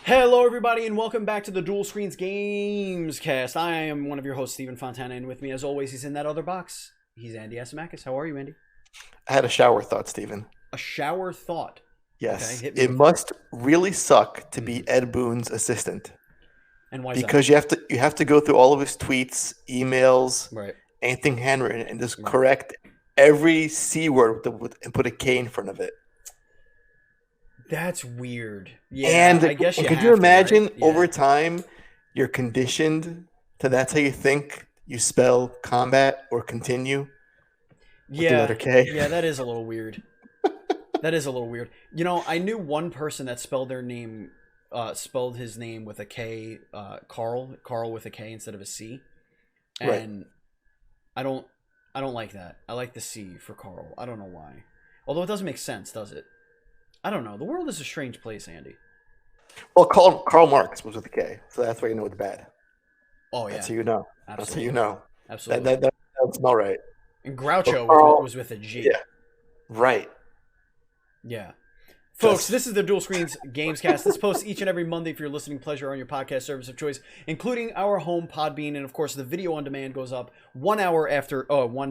Hello, everybody, and welcome back to the Dual Screens Gamescast. I am one of your hosts, Stephen Fontana, and with me, as always, he's in that other box. He's Andy Asimakis. How are you, Andy? I had a shower thought, Stephen. A shower thought. Okay, Yes, hit me it with must really suck to be Ed Boon's assistant And why is that? because you have to go through all of his tweets, emails, Right. anything handwritten, and just Right. correct every C word and put a K in front of it. That's weird. Yeah, And I guess you could have you to, imagine right? Yeah. over time you're conditioned to that's how you think you spell combat or continue with the letter K? Yeah, that is a little weird. That is a little weird. You know, I knew one person that spelled his name with a K, Carl with a K instead of a C. Right. And I don't like that. I like the C for Carl. I don't know why. Although it doesn't make sense, does it? I don't know. The world is a strange place, Andy. Well, Karl Marx was with a K, so that's why you know it's bad. Oh yeah, That's how you know. absolutely. That's how you know. Absolutely. That doesn't smell right. And Groucho Carl, was with a G. yeah, right. Yeah. Folks, Just this is the Dual Screens Gamescast. This posts each and every Monday for your listening pleasure on your podcast service of choice, including our home Podbean, and of course the video on demand goes up 1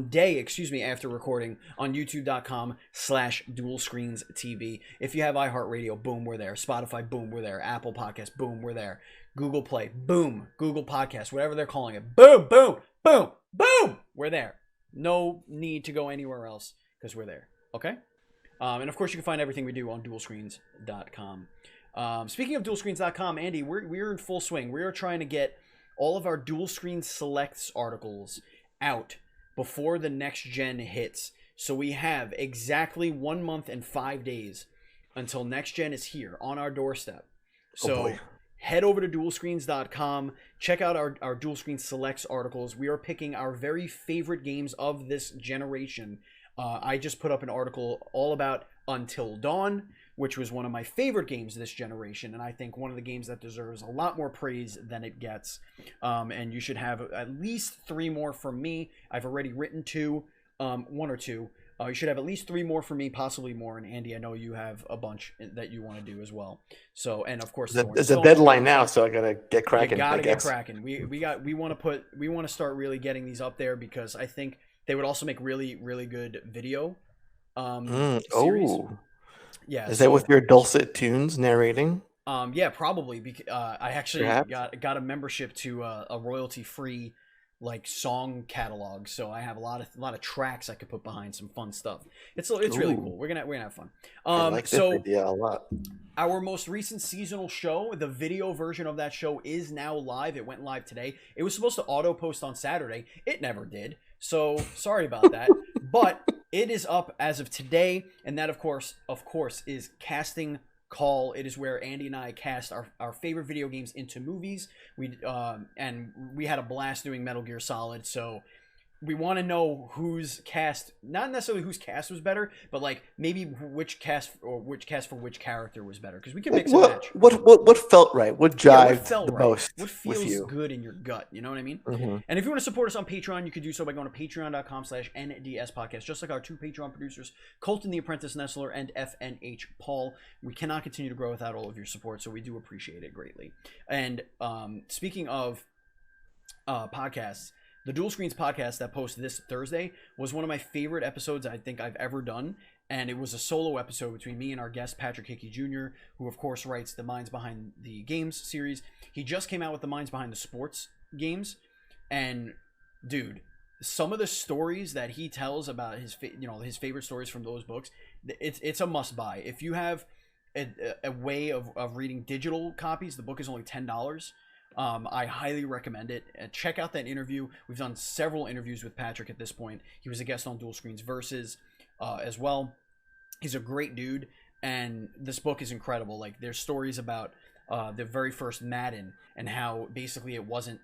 day after recording on youtube.com/dualscreens.tv. If you have iHeartRadio, boom, we're there. Spotify, boom, we're there. Apple Podcasts, boom, we're there. Google Play, boom. Google Podcasts, whatever they're calling it, boom, boom, boom, boom. We're there. No need to go anywhere else because we're there. Okay? And of course, you can find everything we do on dualscreens.com. Speaking of dualscreens.com, Andy, we're in full swing. We are trying to get all of our Dual Screen Selects articles out before the next gen hits. So we have exactly 1 month and 5 days until next gen is here on our doorstep. So head over to dualscreens.com, check out our Dual Screen Selects articles. We are picking our very favorite games of this generation. I just put up an article all about Until Dawn, which was one of my favorite games this generation, and I think one of the games that deserves a lot more praise than it gets. And you should have at least 3 more from me. I've already written 2, 1 or 2. You should have at least 3 more from me, possibly more. And Andy, I know you have a bunch that you want to do as well. So, and of course, there's a deadline now, so I gotta get cracking. You gotta get cracking. We want to start really getting these up there because I think they would also make really, really good video series. Oh, Yeah. is that with your dulcet tunes narrating? Yeah, probably. I actually Perhaps. got a membership to a royalty-free like song catalog, so I have a lot of tracks I could put behind some fun stuff. It's really cool. We're gonna have fun. I like this idea a lot. Our most recent seasonal show, the video version of that show, is now live. It went live today. It was supposed to auto post on Saturday. It never did. So sorry about that. But it is up as of today, and that of course is Casting Call. It is where Andy and I cast our favorite video games into movies. We had a blast doing Metal Gear Solid, so we want to know whose cast, not necessarily whose cast was better, but like maybe which cast for which character was better, because we can mix and match. What felt right? What jived the most What with feels you? good in your gut? You know what I mean? Mm-hmm. And if you want to support us on Patreon, you can do so by going to patreon.com/NDS podcast, just like our 2 Patreon producers, Colton the Apprentice Nestler and FNH Paul. We cannot continue to grow without all of your support, so we do appreciate it greatly. And speaking of podcasts, the Dual Screens podcast that posted this Thursday was one of my favorite episodes I think I've ever done. And it was a solo episode between me and our guest, Patrick Hickey Jr., who, of course, writes the Minds Behind the Games series. He just came out with the Minds Behind the Sports games. And, dude, some of the stories that he tells about his favorite stories from those books, it's a must-buy. If you have a way of reading digital copies, the book is only $10. I highly recommend it. Check out that interview. We've done several interviews with Patrick at this point. He was a guest on Dual Screens Versus as well. He's a great dude, and this book is incredible. Like, there's stories about the very first Madden and how basically it wasn't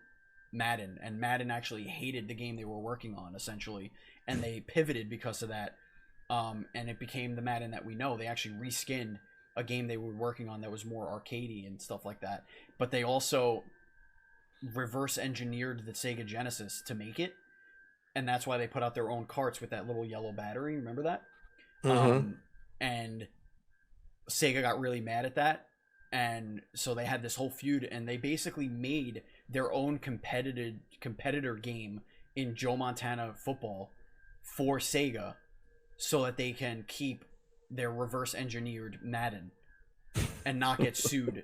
Madden, and Madden actually hated the game they were working on, essentially, and they pivoted because of that, and it became the Madden that we know. They actually reskinned a game they were working on that was more arcadey and stuff like that, but they also reverse engineered the Sega Genesis to make it, and that's why they put out their own carts with that little yellow battery. Remember that? Mm-hmm. And Sega got really mad at that, And so they had this whole feud, and they basically made their own competitor game in Joe Montana football for Sega, so that they can keep their reverse engineered Madden and not get sued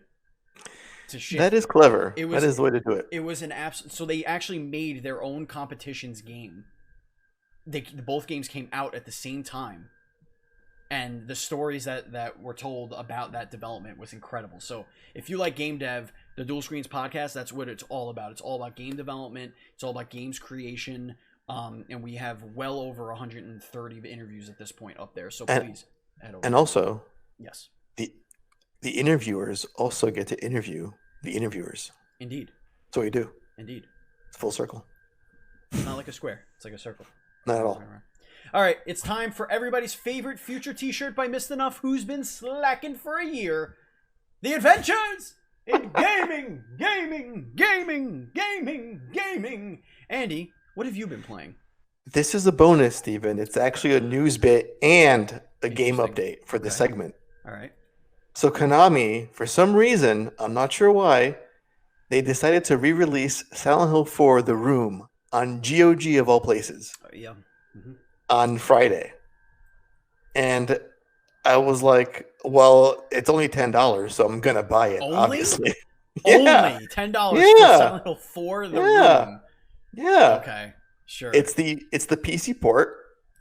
to shit. That is clever. That is the way to do it. It was an so they actually made their own competitions game. Both games came out at the same time, and the stories that were told about that development was incredible. So if you like game dev, the Dual Screens podcast, that's what it's all about. It's all about game development. It's all about games creation. And we have well over 130 interviews at this point up there. So please head over. And also, yes, the interviewers also get to interview the interviewers. Indeed. That's what we do. Indeed. It's full circle. It's not like a square. It's like a circle. Not at all. All right, it's time for everybody's favorite future t-shirt by Mr. Enough, who's been slacking for a year. The Adventures in Gaming, Gaming, Gaming, Gaming, Gaming. Andy, what have you been playing? This is a bonus, Steven. It's actually a news bit and a game update for this segment. All right. So Konami, for some reason, I'm not sure why, they decided to re-release Silent Hill 4 The Room on GOG of all places. Yeah. Mm-hmm. On Friday. And I was like, well, it's only $10, so I'm going to buy it, obviously. Only $10 for Silent Hill 4 The Room. Yeah. Okay. Sure. It's the PC port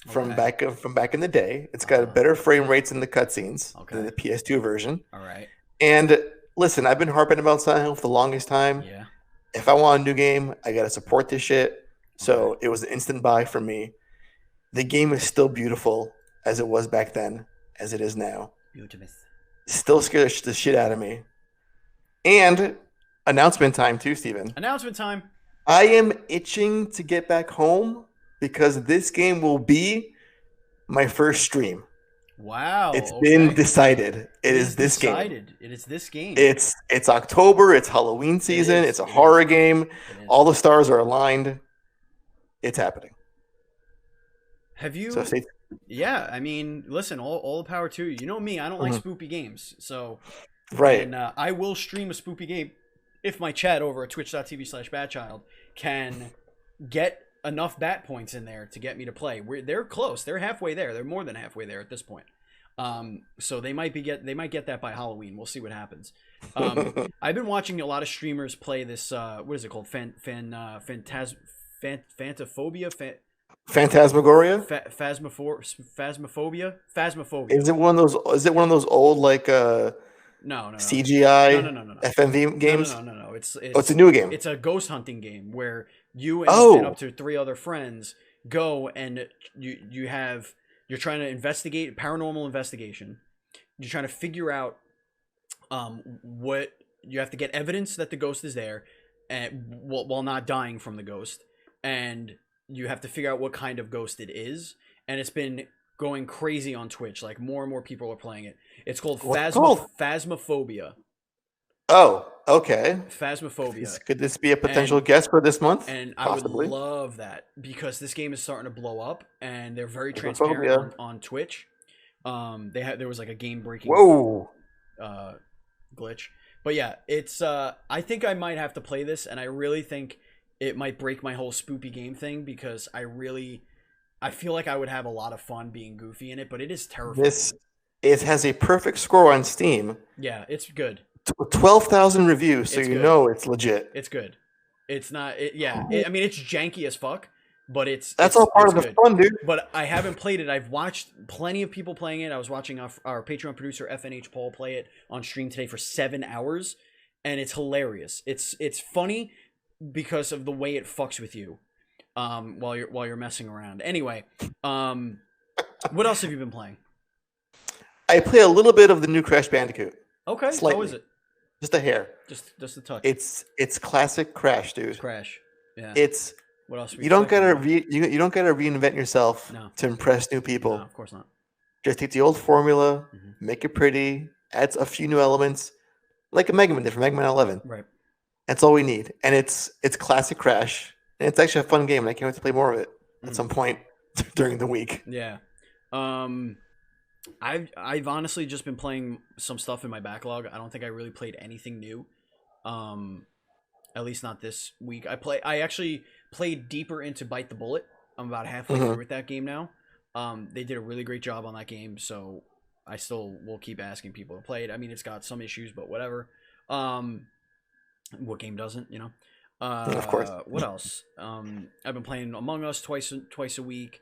from back in the day. It's got better frame rates in the cutscenes than the PS2 version. All right. And listen, I've been harping about Silent Hill for the longest time. Yeah. If I want a new game, I got to support this shit. So it was an instant buy for me. The game is still beautiful as it was back then, as it is now. Beautiful. Still scares the shit out of me. And announcement time too, Steven. Announcement time. I am itching to get back home because this game will be my first stream. Wow. It's been decided. It is this game. It is this game. It's October. It's Halloween season. It's a horror game. All the stars are aligned. It's happening. Have you? So yeah, I mean, listen, all the power to you. You know me, I don't like spoopy games, so right. And I will stream a spoopy game if my chat over at twitch.tv/batchild can get enough bat points in there to get me to play. They're close. They're halfway there. They're more than halfway there at this point. So they might get that by Halloween. We'll see what happens. I've been watching a lot of streamers play this. What is it called? Phantasophobia. Phantasmagoria? Phasmophobia. Is it one of those old like no CGI no. FMV games? No. It's a new game. It's a ghost hunting game where you and up to 3 other friends go and you're trying to investigate paranormal investigation. You're trying to figure out what you have to get evidence that the ghost is there, and while not dying from the ghost, and you have to figure out what kind of ghost it is. And it's been going crazy on Twitch. Like more and more people are playing it. It's called Phasmophobia. Oh, okay. Phasmophobia. Could this be a potential guest for this month? And possibly. I would love that because this game is starting to blow up, and they're very transparent on Twitch. There was like a game breaking glitch, but yeah, it's I think I might have to play this, and I really think it might break my whole spoopy game thing because I feel like I would have a lot of fun being goofy in it, but it is terrifying. It has a perfect score on Steam. Yeah, it's good. 12,000 reviews, so know it's legit. It's good. It's not. I mean, it's janky as fuck, but that's all part of the fun, dude. But I haven't played it. I've watched plenty of people playing it. I was watching our Patreon producer FNH Paul play it on stream today for 7 hours, and it's hilarious. It's funny because of the way it fucks with you while you're messing around. Anyway, what else have you been playing? I play a little bit of the new Crash Bandicoot. Okay, slightly. How is it? Just a hair. Just a touch. It's classic Crash, dude. Crash. Yeah. It's what else? You don't gotta reinvent yourself to impress new people. No, of course not. Just take the old formula, make it pretty, adds a few new elements, like a Mega Man did for Mega Man 11. Right. That's all we need, and it's classic Crash, and it's actually a fun game, and I can't wait to play more of it at some point during the week. Yeah. I've honestly just been playing some stuff in my backlog. I don't think I really played anything new. Um, at least not this week. I actually played deeper into Bite the Bullet. I'm about halfway Hmm. through with that game now. They did a really great job on that game, so I still will keep asking people to play it. I mean, it's got some issues, but whatever. Um, what game doesn't, you know? Of course. What else? I've been playing Among Us twice a week,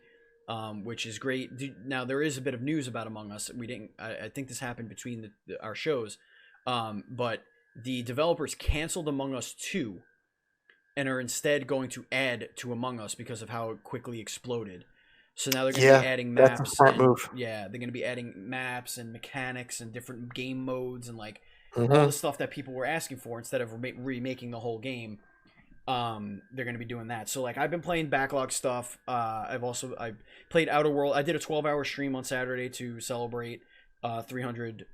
which is great. Now there is a bit of news about Among Us. We didn't. I think this happened between our shows, but the developers canceled Among Us 2 and are instead going to add to Among Us because of how it quickly exploded. So now they're going to be Yeah, adding that's a maps smart and move. yeah, they're going to be adding maps and mechanics and different game modes and like all the Hmm. stuff that people were asking for instead of remaking the whole game. They're going to be doing that. So like I've been playing backlog stuff. I played Outer World. I did a 12-hour stream on Saturday to celebrate 300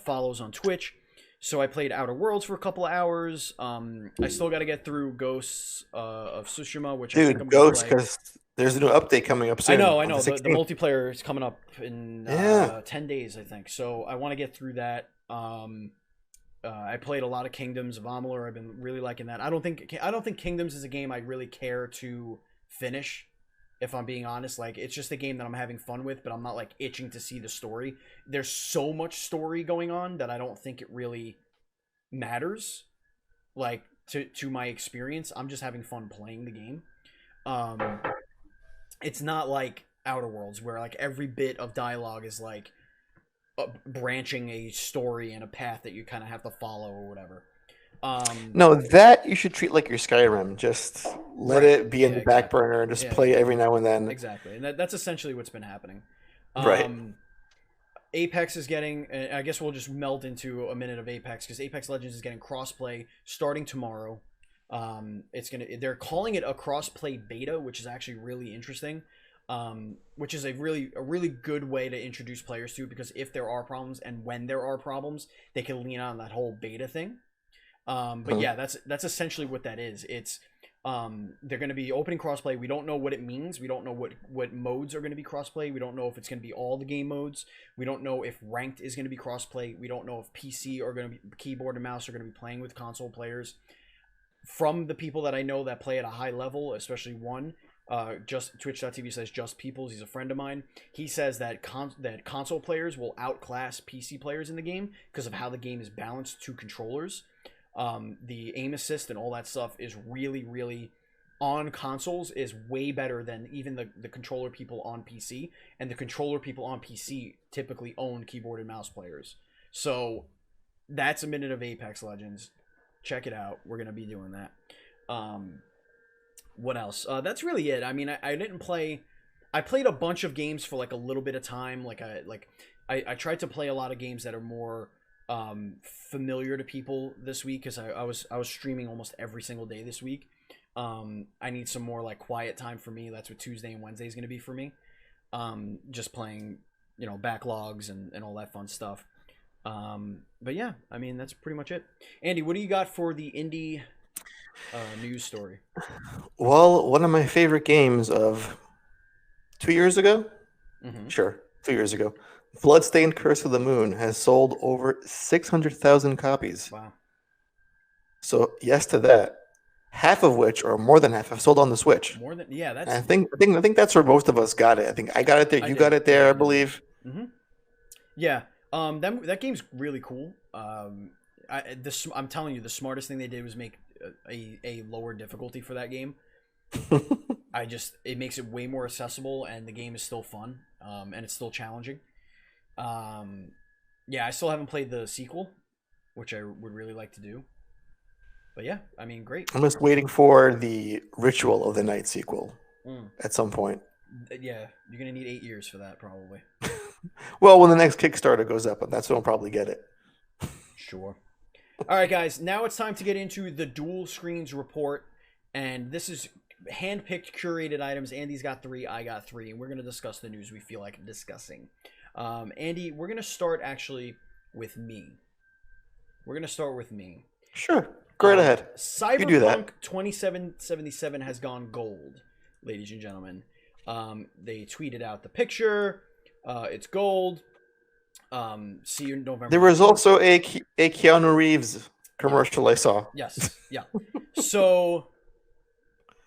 follows on Twitch. So I played Outer Worlds for a couple of hours. I still got to get through Ghosts of Tsushima, which I think I'm Dude, gonna Ghost, play. because there's a new update coming up I soon know, I on the know. The 16th. multiplayer is coming up in Yeah. 10 days, I think. So I want to get through that. I played a lot of Kingdoms of Amalur. I've been really liking that. I don't think Kingdoms is a game I really care to finish. If I'm being honest, like it's just a game that I'm having fun with, but I'm not like itching to see the story. There's so much story going on that I don't think it really matters. Like to my experience, I'm just having fun playing the game. Um, it's not like Outer Worlds where like every bit of dialogue is like branching a story and a path that you kind of have to follow or whatever. Um, No, that you should treat like your Skyrim. Just let right. it be in Yeah, the back exactly. burner and just Yeah, play every now and then. exactly. And that's essentially what's been happening. Right. Um, Apex is getting. I guess we'll just melt into a minute of Apex because Apex Legends is getting crossplay starting tomorrow. It's gonna. They're calling it a crossplay beta, which is actually really interesting. Which is a really good way to introduce players to it because if there are problems and when there are problems, they can lean on that whole beta thing. But Mhm. yeah, that's essentially what that is. It's they're going to be opening crossplay. We don't know what it means. We don't know what modes are going to be crossplay. We don't know if it's going to be all the game modes. We don't know if ranked is going to be crossplay. We don't know if PC are going to be keyboard and mouse are going to be playing with console players. From the people that I know that play at a high level, especially one, just twitch.tv says just peoples, he's a friend of mine. He says that that console players will outclass PC players in the game because of how the game is balanced to controllers. The aim assist and all that stuff is really on consoles is way better than even the controller people on PC, and the controller people on PC typically own keyboard and mouse players. So that's a minute of Apex Legends. Check it out. We're gonna be doing that. Um, what else? That's really it. I mean, I didn't play. I played a bunch of games for like a little bit of time. I tried to play a lot of games that are more familiar to people this week because I was streaming almost every single day this week. I need some more like quiet time for me. That's what Tuesday and Wednesday is going to be for me. Just playing, backlogs and all that fun stuff. But yeah, I mean that's pretty much it. Andy, what do you got for the indie news story? Well, one of my favorite games of 2 years ago, Mm-hmm. sure, 2 years ago, Bloodstained Curse of the Moon has sold over 600,000 copies. Wow. So yes to that, half of which, or more than half, have sold on the Switch. More than yeah, And I that's think I think I think that's where most of us got it. I think I got it there. I You got did. it Yeah, there, I I did. believe. Mm-hmm. Yeah. That game's really cool. I'm telling you, the smartest thing they did was make a lower difficulty for that game. It makes it way more accessible, and the game is still fun. And it's still challenging. Yeah, I still haven't played the sequel, which I would really like to do. But yeah, I mean, great. I'm just waiting for the Ritual of the Night sequel Mm. at some point. Yeah, you're gonna need 8 years for that probably. Well, when the next Kickstarter goes up, and that's when I'll probably get it. Sure. All right, guys. Now it's time to get into the dual screens report, and this is hand-picked, curated items. Andy's got 3, I got 3, and we're gonna discuss the news we feel like discussing. Andy, we're gonna start actually with me. We're gonna start with me. Sure, go right ahead. You do that. Cyberpunk 2777 has gone gold, ladies and gentlemen. They tweeted out the picture. It's gold. See you in November. There was also a Keanu Reeves commercial I saw. Yes. Yeah. So,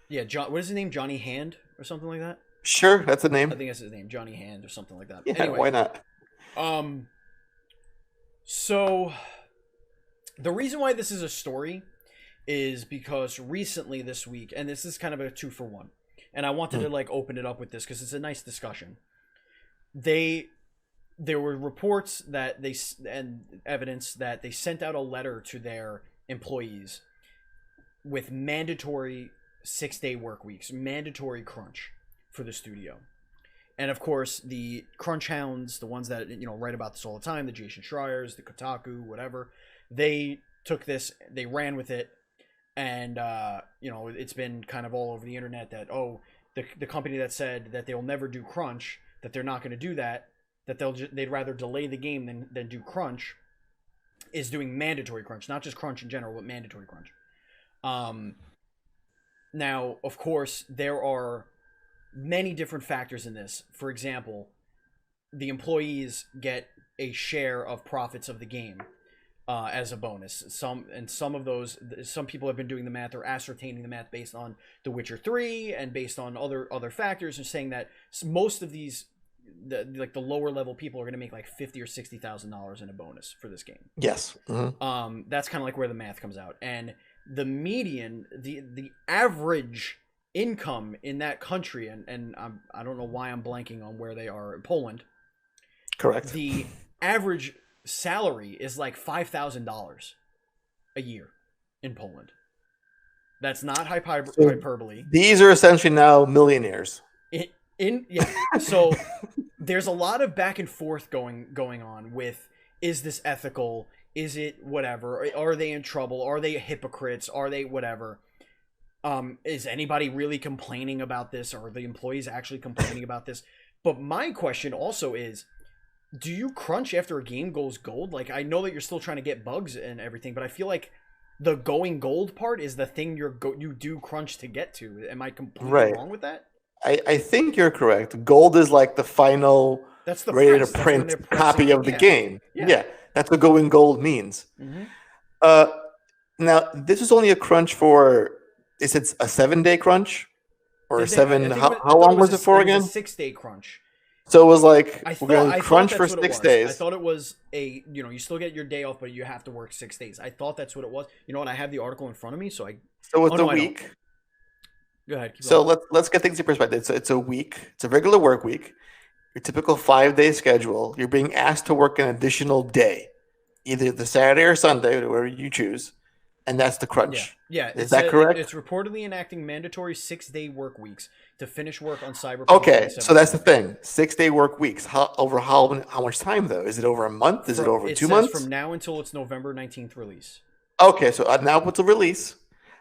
yeah, John. What is his name? Johnny Hand or something like that. Sure, that's the I name. think that's his name, Johnny Hand or something like that. Yeah, Anyway, why not? So the reason why this is a story is because recently this week, and this is kind of a 2-for-1, and I wanted to like open it up with this because it's a nice discussion. There were reports that and evidence that they sent out a letter to their employees with mandatory 6-day work weeks, mandatory crunch for the studio. And of course, the crunch hounds, the ones that write about this all the time, the Jason Schreiers, the Kotaku, whatever, they took this, they ran with it, and it's been kind of all over the internet that the company that said that they'll never do crunch, that they're not going to do that they'd rather delay the game than do crunch, is doing mandatory crunch, not just crunch in general, but mandatory crunch. Now, of course, there are many different factors in this. For example, the employees get a share of profits of the game as a bonus. Some people have been doing the math or ascertaining the math based on The Witcher 3 and based on other factors, and saying that most of these the lower level people are going to make like $50,000 or $60,000 in a bonus for this game. Yes. Mm-hmm. That's kind of like where the math comes out, and the median, the average income in that country, and I don't know why I'm blanking on where they are in Poland. Correct. The average salary is like $5,000 a year in Poland. That's not hyperbole. These are essentially now millionaires. So there's a lot of back and forth going on with, is this ethical? Is it whatever? Are they in trouble? Are they hypocrites? Are they whatever? Is anybody really complaining about this? Or are the employees actually complaining about this? But my question also is, do you crunch after a game goes gold? Like, I know that you're still trying to get bugs and everything, but I feel like the going gold part is the thing you do crunch to get to. Am I completely wrong with that? I think you're correct. Gold is like the final ready to print copy of the game. Yeah, that's what going gold means. Mm-hmm. Now, this is only a crunch for, is it a 7-day crunch? Or how long was it for again? It was a 6-day crunch. So it was like, we're going to crunch for 6 days. I thought it was you still get your day off, but you have to work 6 days. I thought that's what it was. You know what? I have the article in front of me, so it's a week. Go ahead. So let's get things in perspective. It's a week. It's a regular work week. Your typical 5-day schedule. You're being asked to work an additional day, either the Saturday or Sunday, whatever you choose, and that's the crunch. Yeah. Is that correct? It's reportedly enacting mandatory 6-day work weeks to finish work on Cyberpunk. Okay, so that's the thing. 6-day work weeks. Over how much time though? Is it over a month? Is it over 2 months? From now until its November 19th release. Okay, so now it's a release.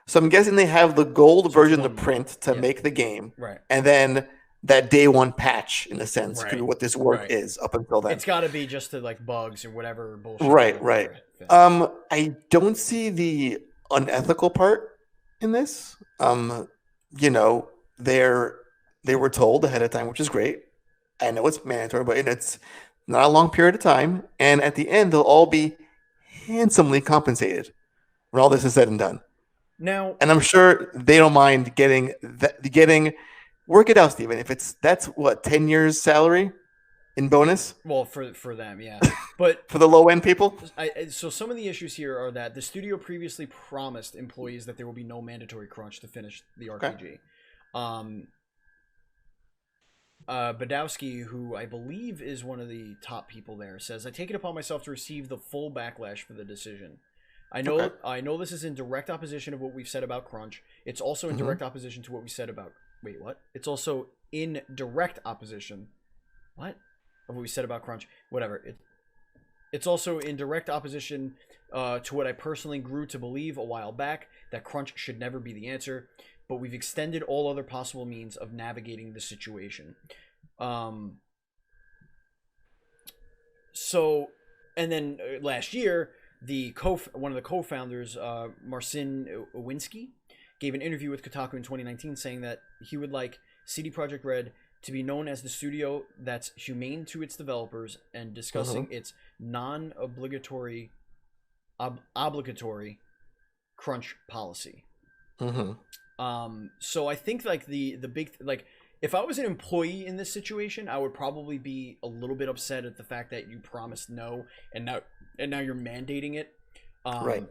So I'm guessing they have the gold version to print to make the game, right? And then that day one patch, in a sense, could be what this work is up until then. It's got to be just to like bugs or whatever bullshit. Right. I don't see the unethical part in this. They were told ahead of time, which is great. I know it's mandatory, but it's not a long period of time, and at the end, they'll all be handsomely compensated when all this is said and done. Now, and I'm sure they don't mind getting work it out, Steven. If that's what 10 years salary in bonus. Well, for them, yeah, but for the low end people. So some of the issues here are that the studio previously promised employees that there will be no mandatory crunch to finish the RPG. Okay. Badowski, who I believe is one of the top people there, says, "I take it upon myself to receive the full backlash for the decision. I know this is in direct opposition of what we've said about crunch. It's also in direct opposition to what we said about It's also in direct opposition of what we said about crunch. Whatever. It's also in direct opposition to what I personally grew to believe a while back, that crunch should never be the answer, but we've extended all other possible means of navigating the situation." So, and then last year, one of the co-founders, Marcin Owinski, gave an interview with Kotaku in 2019 saying that he would like CD Projekt Red to be known as the studio that's humane to its developers and discussing its non-obligatory obligatory crunch policy. So I think like the big like if I was an employee in this situation, I would probably be a little bit upset at the fact that you promised no and now you're mandating it. Right.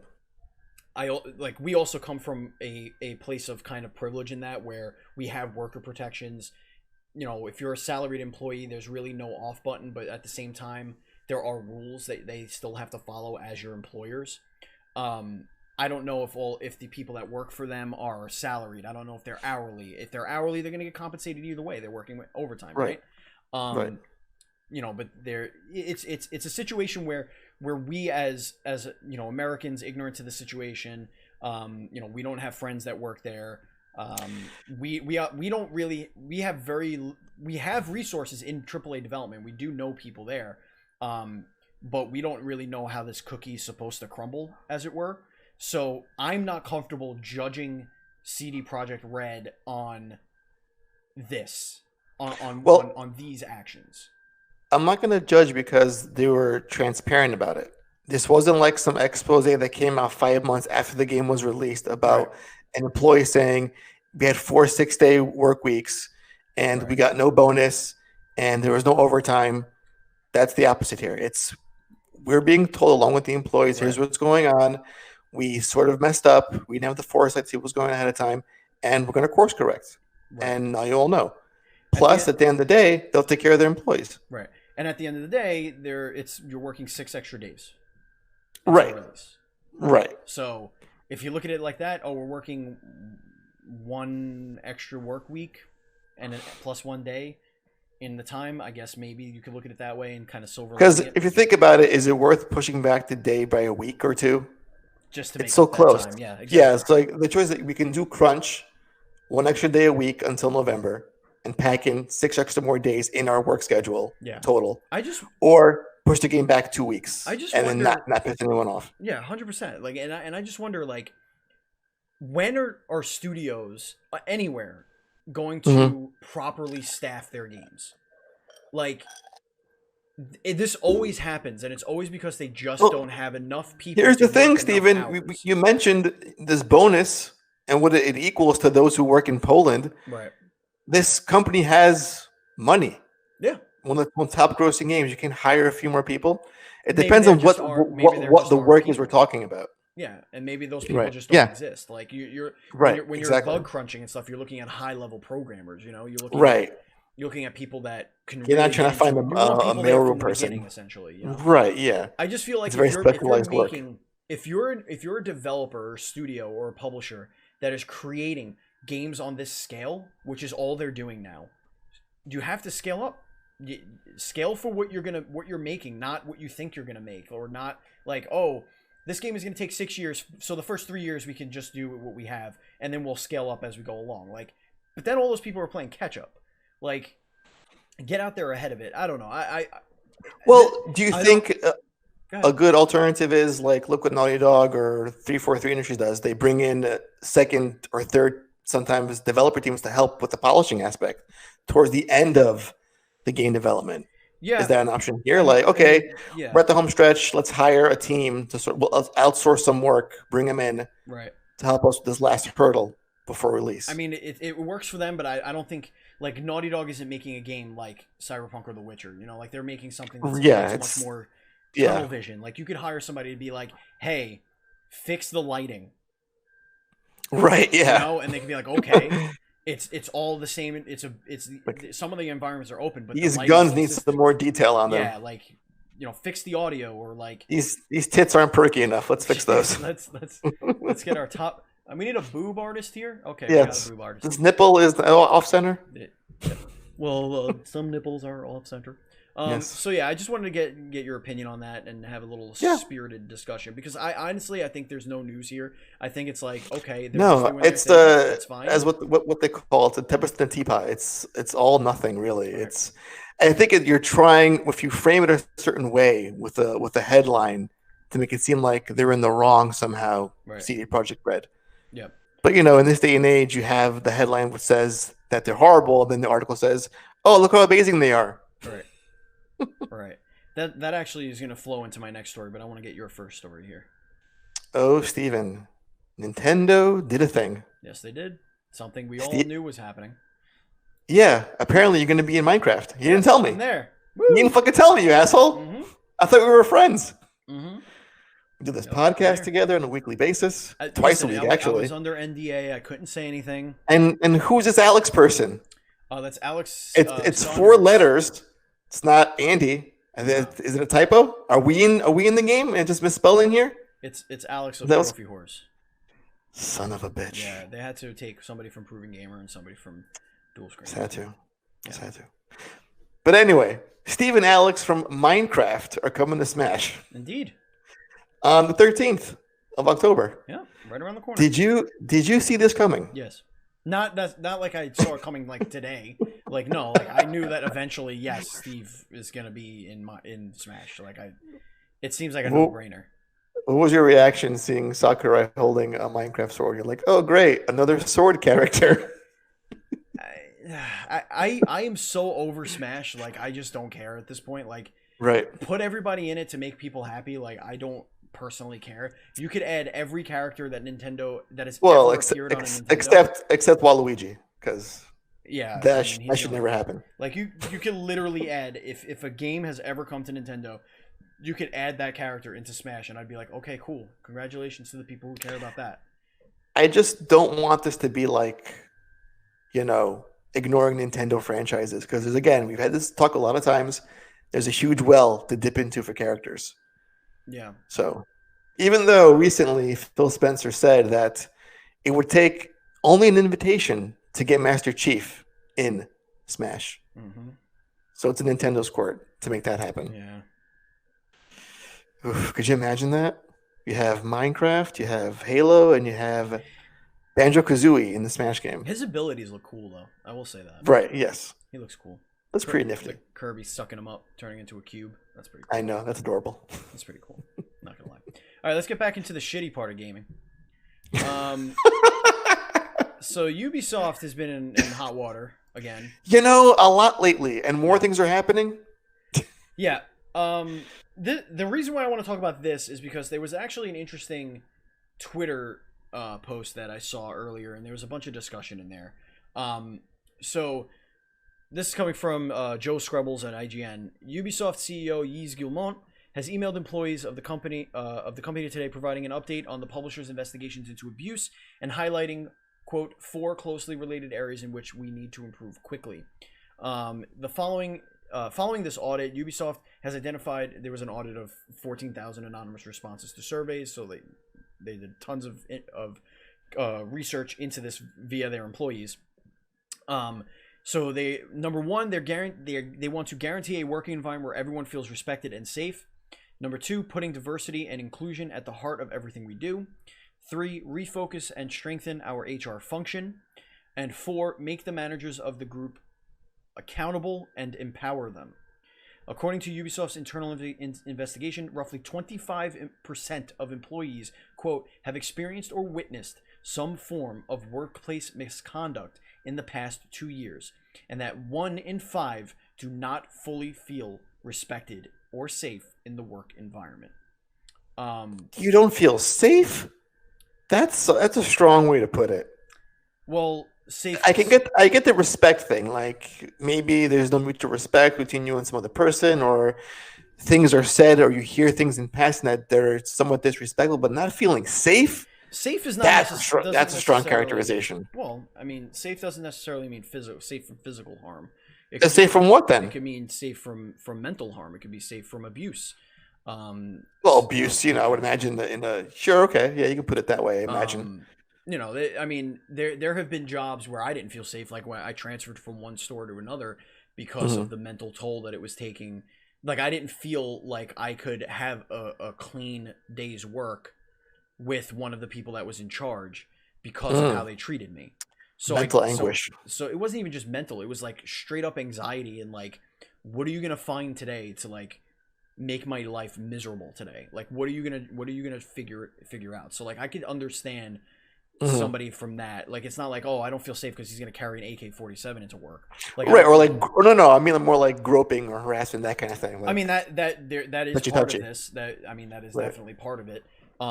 We also come from a place of kind of privilege in that where we have worker protections. You know, if you're a salaried employee, there's really no off button, but at the same time, there are rules that they still have to follow as your employers. I don't know if the people that work for them are salaried. I don't know if they're hourly. If they're hourly, they're going to get compensated either way. They're working with overtime, right? Right. You know, but it's a situation where we as you know, Americans ignorant to the situation, you know, we don't have friends that work there. We have resources in AAA development. We do know people there. But we don't really know how this cookie is supposed to crumble, as it were. So I'm not comfortable judging CD Projekt Red on this, on these actions. I'm not going to judge because they were transparent about it. This wasn't like some expose that came out 5 months after the game was released about an employee saying we had 4 6-day work weeks and we got no bonus and there was no overtime. That's the opposite here. We're being told along with the employees, here's what's going on. We sort of messed up. We didn't have the foresight to see what was going on ahead of time, and we're going to course correct. And now you all know. Plus, at the end of the day, they'll take care of their employees. Right. And at the end of the day, you're working 6 extra days. Right. Right. So if you look at it like that, we're working 1 extra work week and plus 1 day in the time, I guess maybe you could look at it that way and kind of silver. Because if you think about it, is it worth pushing back the day by a week or two? Just to make it's so close. Time. Yeah, exactly. Yeah, it's like the choice that we can do crunch 1 extra day a week until November and pack in 6 extra more days in our work schedule total. Or push the game back 2 weeks. Then not piss anyone off. Yeah, 100%. Like, and I just wonder, like, when are studios anywhere going to properly staff their games? Like, this always happens, and it's always because they just don't have enough people. Here's the thing, Steven. You mentioned this bonus and what it equals to those who work in Poland. Right. This company has money. Yeah. One of the top grossing games. You can hire a few more people. It depends on what the work is we're talking about. Yeah, and maybe those people just don't exist. Like when you're bug crunching and stuff, you're looking at high level programmers. You know, you're looking at people that can. You're not trying to find a mailroom person, essentially. You know? Right? Yeah. I just feel like it's very specialized work. If you're a developer or studio or a publisher that is creating games on this scale, which is all they're doing now, you have to scale up. Scale for what you're making, not what you think you're gonna make, or not like, oh, this game is gonna take 6 years, so the first 3 years we can just do what we have, and then we'll scale up as we go along. Like, but then all those people are playing catch up. Like, get out there ahead of it. I don't know. Do you think a good alternative is like look what Naughty Dog or 343 Industries does? They bring in second or third, sometimes developer teams to help with the polishing aspect towards the end of the game development. Yeah. Is that an option here? Like, okay, we're at the home stretch. Let's hire a team to we'll outsource some work, bring them in to help us with this last hurdle before release. I mean, it works for them, but I don't think, like, Naughty Dog isn't making a game like Cyberpunk or The Witcher. You know, like, they're making something that's much more tunnel vision. Like, you could hire somebody to be like, hey, fix the lighting. Right, yeah. You know, and they can be like, okay. It's all the same. Some of the environments are open, but these guns need some more detail on them. Yeah, like, you know, fix the audio, or like these tits aren't perky enough. Let's fix those. let's get our top. We need a boob artist here. Okay, yeah, we got a boob artist. This nipple is off center. Well, some nipples are off center. So yeah, I just wanted to get your opinion on that and have a little spirited discussion, because I honestly think there's no news here. I think it's like, okay, it's that's fine. As what they call it, the tempest in the teapot. It's all nothing really. Correct. I think you're trying, if you frame it a certain way with a headline to make it seem like they're in the wrong somehow. Right. CD Projekt Red. Yep. But in this day and age, you have the headline which says that they're horrible, and then the article says, Oh, look how amazing they are. Right. Right. That actually is going to flow into my next story, but I want to get your first story here. Oh, Steven. Nintendo did a thing. Yes, they did. Something we all Ste- knew was happening. yeah, apparently you're going to be in Minecraft. You didn't Yes, tell me. I'm there. You Woo! didn't fucking tell me, you asshole. Mm-hmm. I thought we were friends. Mm-hmm. We do this Yep, podcast together on a weekly basis. Twice a week, actually. I was under NDA. I couldn't say anything. And who's this Alex person? That's Alex. It's Saunders. 4 letters. It's not Andy. And then, is it a typo? Are we in the game and just misspelling here? It's Alex of That was- Trophy Horse. Son of a bitch. Yeah, they had to take somebody from Proving Gamer and somebody from Dual Screen. Just had to. Just had to. But anyway, Steve and Alex from Minecraft are coming to Smash Indeed. on the 13th of October. Yeah, right around the corner. Did you see this coming? Yes. Not like I saw it coming like today. Like no, like I knew that eventually. Yes, Steve is gonna be in Smash. Like it seems like a no-brainer. What was your reaction seeing Sakurai holding a Minecraft sword? You're like, oh great, another sword character. I am so over Smash. Like I just don't care at this point. Like Right. put everybody in it to make people happy. Like I don't personally care. You could add every character that Nintendo that has ever appeared on a Nintendo. except Waluigi, because yeah, that I mean, should never happen. Like you can literally add if a game has ever come to Nintendo, you could add that character into Smash, and I'd be like, okay, cool, congratulations to the people who care about that. I just don't want this to be like, ignoring Nintendo franchises, because again, we've had this talk a lot of times. There's a huge well to dip into for characters. Yeah. So, even though recently Phil Spencer said that it would take only an invitation to get Master Chief in Smash. Mm-hmm. So it's in Nintendo's court to make that happen. Yeah. Oof, could you imagine that? You have Minecraft, you have Halo, and you have Banjo-Kazooie in the Smash game. His abilities look cool, though. I will say that. Right, yes. He looks cool. That's pretty nifty. Like Kirby sucking him up, turning into a cube. That's pretty cool. I know, that's adorable. That's pretty cool. Not gonna lie. All right, let's get back into the shitty part of gaming. So Ubisoft has been in hot water again. A lot lately, and more things are happening. Yeah. The reason why I want to talk about this is because there was actually an interesting Twitter post that I saw earlier, and there was a bunch of discussion in there. So this is coming from Joe Scrubbles at IGN. Ubisoft CEO Yves Guillemot has emailed employees of the company today, providing an update on the publisher's investigations into abuse and highlighting, quote, 4 closely related areas in which we need to improve quickly. Following this audit, Ubisoft has identified there was an audit of 14,000 anonymous responses to surveys, so they did tons of research into this via their employees. So they, number one, they want to guarantee a working environment where everyone feels respected and safe. Number 2, putting diversity and inclusion at the heart of everything we do. 3, refocus and strengthen our HR function. And 4, make the managers of the group accountable and empower them. According to Ubisoft's internal investigation, roughly 25% of employees, quote, have experienced or witnessed some form of workplace misconduct in the past 2 years, and that 1 in 5 do not fully feel respected or safe in the work environment. You don't feel safe? That's a strong way to put it. Well, safe. I get the respect thing. Like maybe there's no mutual respect between you and some other person, or things are said, or you hear things in passing that they're somewhat disrespectful, but not feeling safe. Safe is not. That's a strong characterization. Well, I mean, safe doesn't necessarily mean safe from physical harm. Safe from what then? It could mean safe from mental harm. It could be safe from abuse. Well, abuse. I would imagine that sure, okay, yeah, you can put it that way. I imagine. There have been jobs where I didn't feel safe, like when I transferred from one store to another because of the mental toll that it was taking. Like I didn't feel like I could have a clean day's work with one of the people that was in charge because of how they treated me. So mental anguish. So it wasn't even just mental. It was like straight up anxiety and like, what are you gonna find today to like make my life miserable today? Like, what are you gonna figure out? So like, I could understand Mhm. somebody from that. Like, it's not like, oh, I don't feel safe because he's going to carry an AK-47 into work. Like, I Right, don't. or like, or no, I mean more like groping or harassment, that kind of thing. I mean, Like that is touchy part of touchy. this. That is Right. definitely part of it. A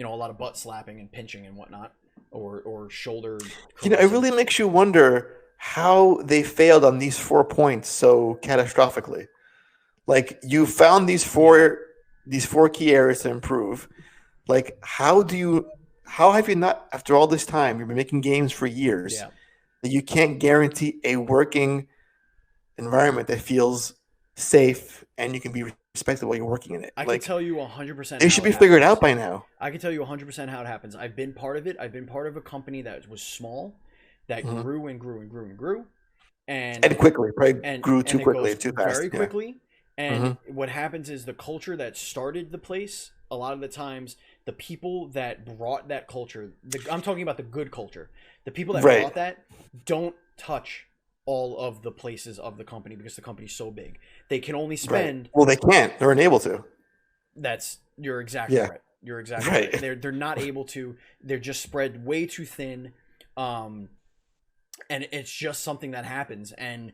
lot of butt slapping and pinching and whatnot, or shoulder It caressing. really makes you wonder how they failed on these 4 points so catastrophically. Like you found Yeah, these four key areas to improve. Like how have you not, after all this time, you've been making games for years, yeah. that you can't guarantee a working environment that feels safe and you can be respected while you're working in it? I could Like tell you 100% it how should it be figured out happens. by now. I can tell you 100% how it happens. I've been part of it. I've been part of a company that was small, that Mhm. grew and grew and grew and grew, And and quickly, probably grew and too it quickly, goes too fast. very Yeah. quickly. And Hmm. what happens is the culture that started the place, a lot of the times, the people that brought that culture, I'm talking about the good culture, the people that Right. brought that don't touch all of the places of the company because the company's so big. They can only Right. spend. Well, they can't. They're unable to. You're exactly Yeah. right. You're exactly right. Right. They're not able to. They're just spread way too thin, um, and it's just something that happens. And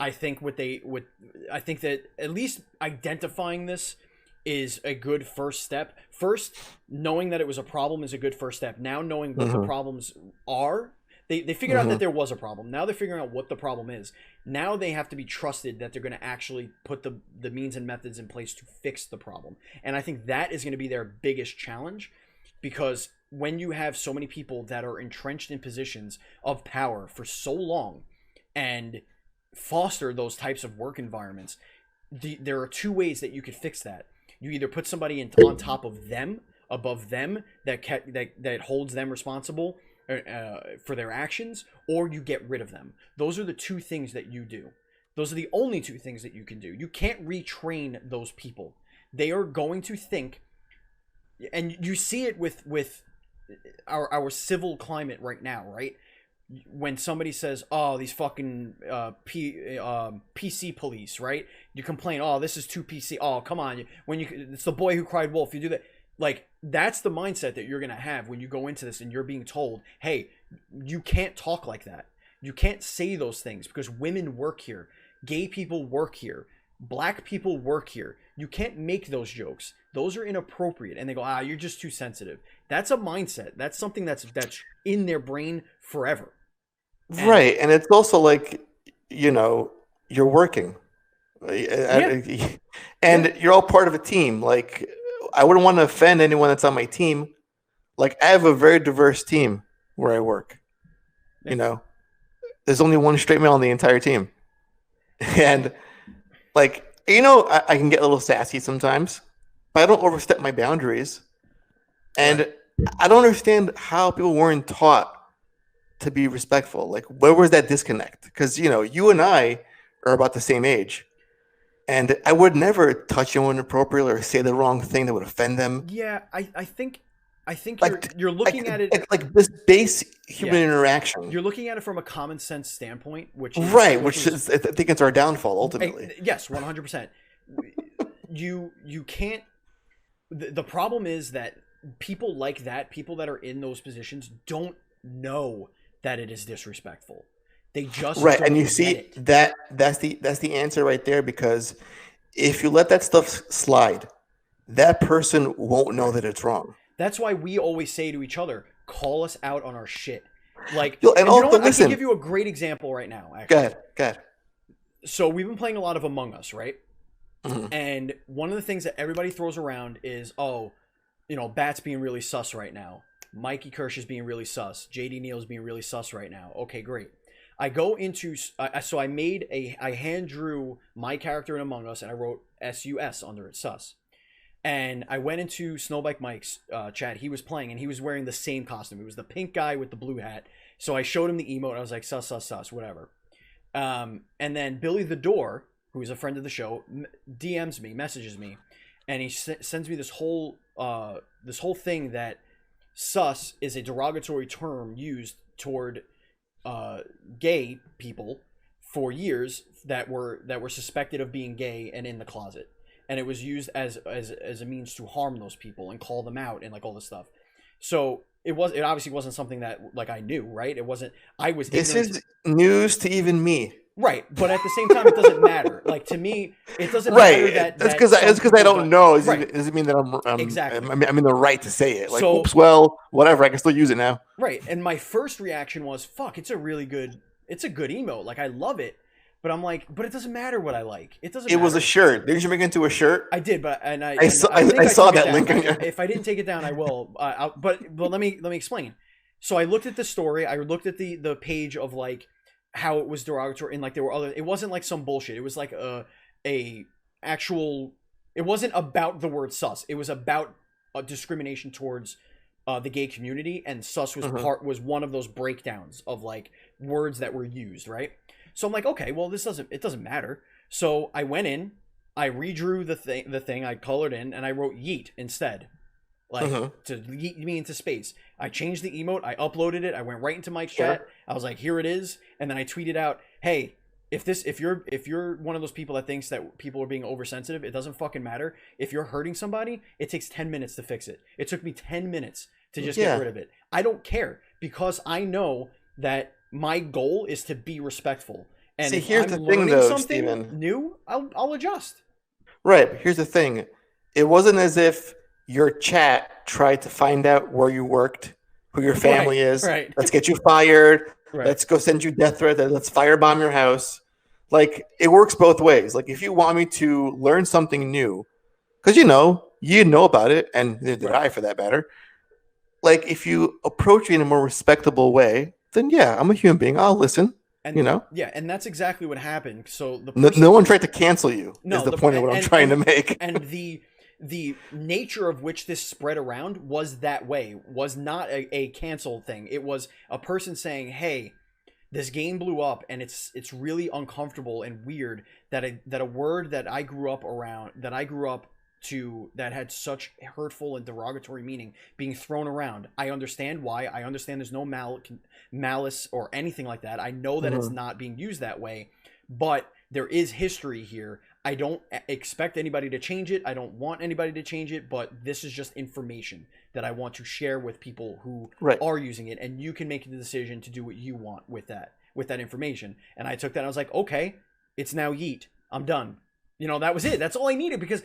I think I think that at least identifying this is a good first step. First, knowing that it was a problem is a good first step. Now knowing what the Hmm. problems are, they figured out Hmm. that there was a problem. Now they're figuring out what the problem is. Now they have to be trusted that they're going to actually put the means and methods in place to fix the problem. And I think that is going to be their biggest challenge, because when you have so many people that are entrenched in positions of power for so long and foster those types of work environments, there are two ways that you could fix that. You either put somebody on top of them, above them, that holds them responsible for their actions, or you get rid of them. Those are the two things that you do. Those are the only two things that you can do. You can't retrain those people. They are going to think, and you see it with our civil climate right now, right? When somebody says, "Oh, these fucking PC police," right? You complain, "Oh, this is too PC." Oh, come on! It's the boy who cried wolf. You do that, like that's the mindset that you're gonna have when you go into this, and you're being told, "Hey, you can't talk like that. You can't say those things because women work here, gay people work here, black people work here. You can't make those jokes. Those are inappropriate." And they go, "Ah, you're just too sensitive." That's a mindset. That's something that's in their brain forever. And Right. And it's also like, you're working. yeah, yeah, And you're all part of a team. Like, I wouldn't want to offend anyone that's on my team. Like, I have a very diverse team where I work. yeah, You know, there's only one straight male on the entire team. And, like, I can get a little sassy sometimes, but I don't overstep my boundaries. right. And I don't understand how people weren't taught to be respectful. Like, where was that disconnect? Because, you and I are about the same age. And I would never touch anyone inappropriately or say the wrong thing that would offend them. Yeah, I think Like, you're looking at it. like this base human Yeah, interaction, you're looking at it from a common sense standpoint, right? which Which is is, I think, it's our downfall ultimately. yes, 100%. You can't. The problem is that people like that, people that are in those positions, don't know that it is disrespectful. They just Right, and you don't get see it. that's the answer right there. Because if you let that stuff slide, that person won't know Right. that it's wrong. That's why we always say to each other, call us out on our shit. Like, And and you know also, what? I can listen, give you a great example right now, go actually. ahead, go ahead. So we've been playing a lot of Among Us, right? Mhm. And one of the things that everybody throws around is, oh, Bat's being really sus right now. Mikey Kirsch is being really sus. JD Neal's being really sus right now. Okay, great. I go into so I hand drew my character in Among Us and I wrote SUS under it, sus. And I went into Snowbike Mike's chat. He was playing and he was wearing the same costume. It was the pink guy with the blue hat. So I showed him the emote. I was like, sus, sus, sus, whatever. And then Billy the Door, who is a friend of the show, DMs me, messages me, and he sends me this whole thing that sus is a derogatory term used toward gay people for years that were suspected of being gay and in the closet, and it was used as a means to harm those people and call them out and like all this stuff. So it obviously wasn't something that like I knew, right? It wasn't. I was. This ignorant. is news to even me. Right, but at the same time, it doesn't matter. Like to me, it doesn't matter Right. that. That's That because I don't know. It doesn't mean that Exactly. I'm in the right to say it. Like, So- oops, well, whatever. I can still use it now. Right, and my first reaction was, "Fuck, it's a good emote. Like I love it." But I'm like, but it doesn't matter what I like. It doesn't. It was matter. a shirt. Didn't you make it into a shirt? I did, but I saw think I saw took it that link down. on your. If I didn't take it down, I will. But let me explain. So I looked at the story. I looked at the page of like how it was derogatory, and like there were other. It wasn't like some bullshit. It was like a actual. It wasn't about the word sus. It was about a discrimination towards the gay community, and sus was was one of those breakdowns of like words that were used, right? So I'm like, okay, well it doesn't matter. So I went in, I redrew the thing, I colored in, and I wrote yeet instead. Like to yeet me into space. I changed the emote, I uploaded it, I went right into Mike's chat. I was like, here it is, and then I tweeted out, hey, if you're one of those people that thinks that people are being oversensitive, it doesn't fucking matter. If you're hurting somebody, it takes 10 minutes to fix it. It took me 10 minutes to just get rid of it. I don't care because I know that my goal is to be respectful. And see, if here's I'm the thing, learning though, something Steven. new, I'll adjust. Right. But here's the thing. It wasn't as if your chat tried to find out where you worked, who your family is. Right. Let's get you fired. Right. Let's go send you death threat. Let's firebomb your house. Like, it works both ways. Like, if you want me to learn something new, because you know about it, and neither did I for that matter. Like, if you approach me in a more respectable way, then yeah, I'm a human being. I'll listen. And, yeah, and that's exactly what happened. So no one tried to cancel you. Is the point of what I'm trying to make. And the nature of which this spread around was that way. Was not a cancel thing. It was a person saying, "Hey, this game blew up, and it's really uncomfortable and weird that a word that I grew up around, that had such hurtful and derogatory meaning being thrown around. I understand why. I understand there's no malice or anything like that. I know that it's not being used that way, but there is history here. I don't expect anybody to change it. I don't want anybody to change it, but this is just information that I want to share with people who are using it, and you can make the decision to do what you want with that information." And I took that and I was like, okay, it's now yeet. I'm done. That was it. That's all I needed, because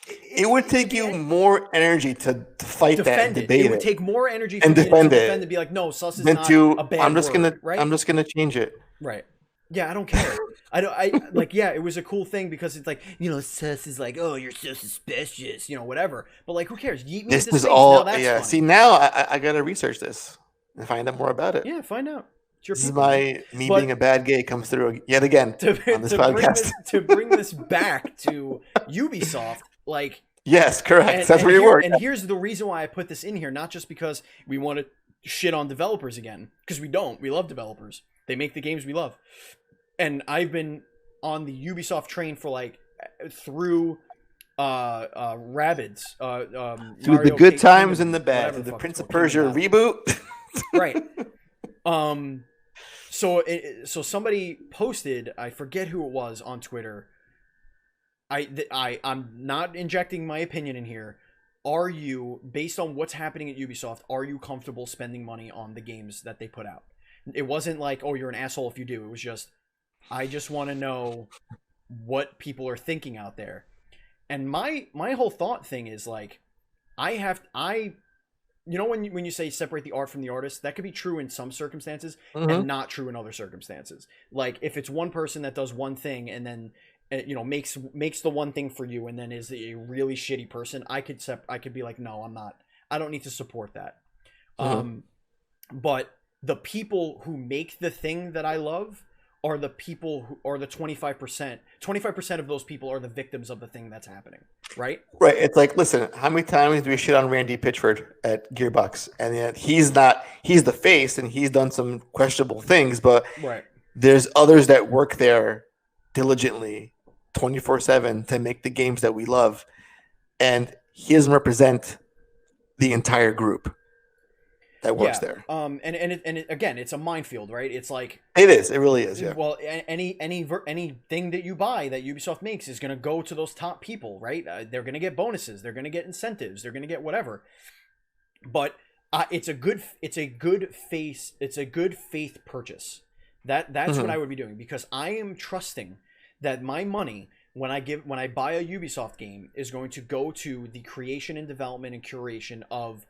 it would take you more energy to fight that and debate it. It would take more energy and defend it and be like, no, sus is not a bad I'm just word, right? I'm just gonna change it. Right. Yeah, I don't care. It was a cool thing because it's like, sus is like, oh, you're so suspicious, whatever. But like, who cares? Yeet me This into is space. all. Now Yeah. fun. See, now I gotta research this and find out more about it. Yeah, find out. This is me being a bad gay comes through yet again on this podcast. To bring this back to Ubisoft, like. Yes, correct. That's where you work. And here's the reason why I put this in here, not just because we want to shit on developers again, because we don't. We love developers. They make the games we love. And I've been on the Ubisoft train for like through Rabbids, through the good times and the bad, through the Prince of Persia reboot. Right. So somebody posted, I forget who it was, on Twitter. I'm not injecting my opinion in here. Are you, based on what's happening at Ubisoft, are you comfortable spending money on the games that they put out? It wasn't like, oh, you're an asshole if you do. It was just, I just want to know what people are thinking out there. And my whole thought thing is like, when you say separate the art from the artist, that could be true in some circumstances and not true in other circumstances. Like if it's one person that does one thing and then makes the one thing for you and then is a really shitty person, I could be like, no, I'm not. I don't need to support that. But the people who make the thing that I love are the people who are the 25%. 25% of those people are the victims of the thing that's happening, right? Right. It's like, listen, how many times do we shit on Randy Pitchford at Gearbox? And yet he's the face and he's done some questionable things, but there's others that work there diligently 24/7 to make the games that we love. And he doesn't represent the entire group that works there. And again, it's a minefield, right? It's like it is. It really is. Yeah. Well, anything that you buy that Ubisoft makes is going to go to those top people, right? They're going to get bonuses. They're going to get incentives. They're going to get whatever. but it's a good faith purchase. That's what I would be doing, because I am trusting that my money, when I buy a Ubisoft game, is going to go to the creation and development and curation of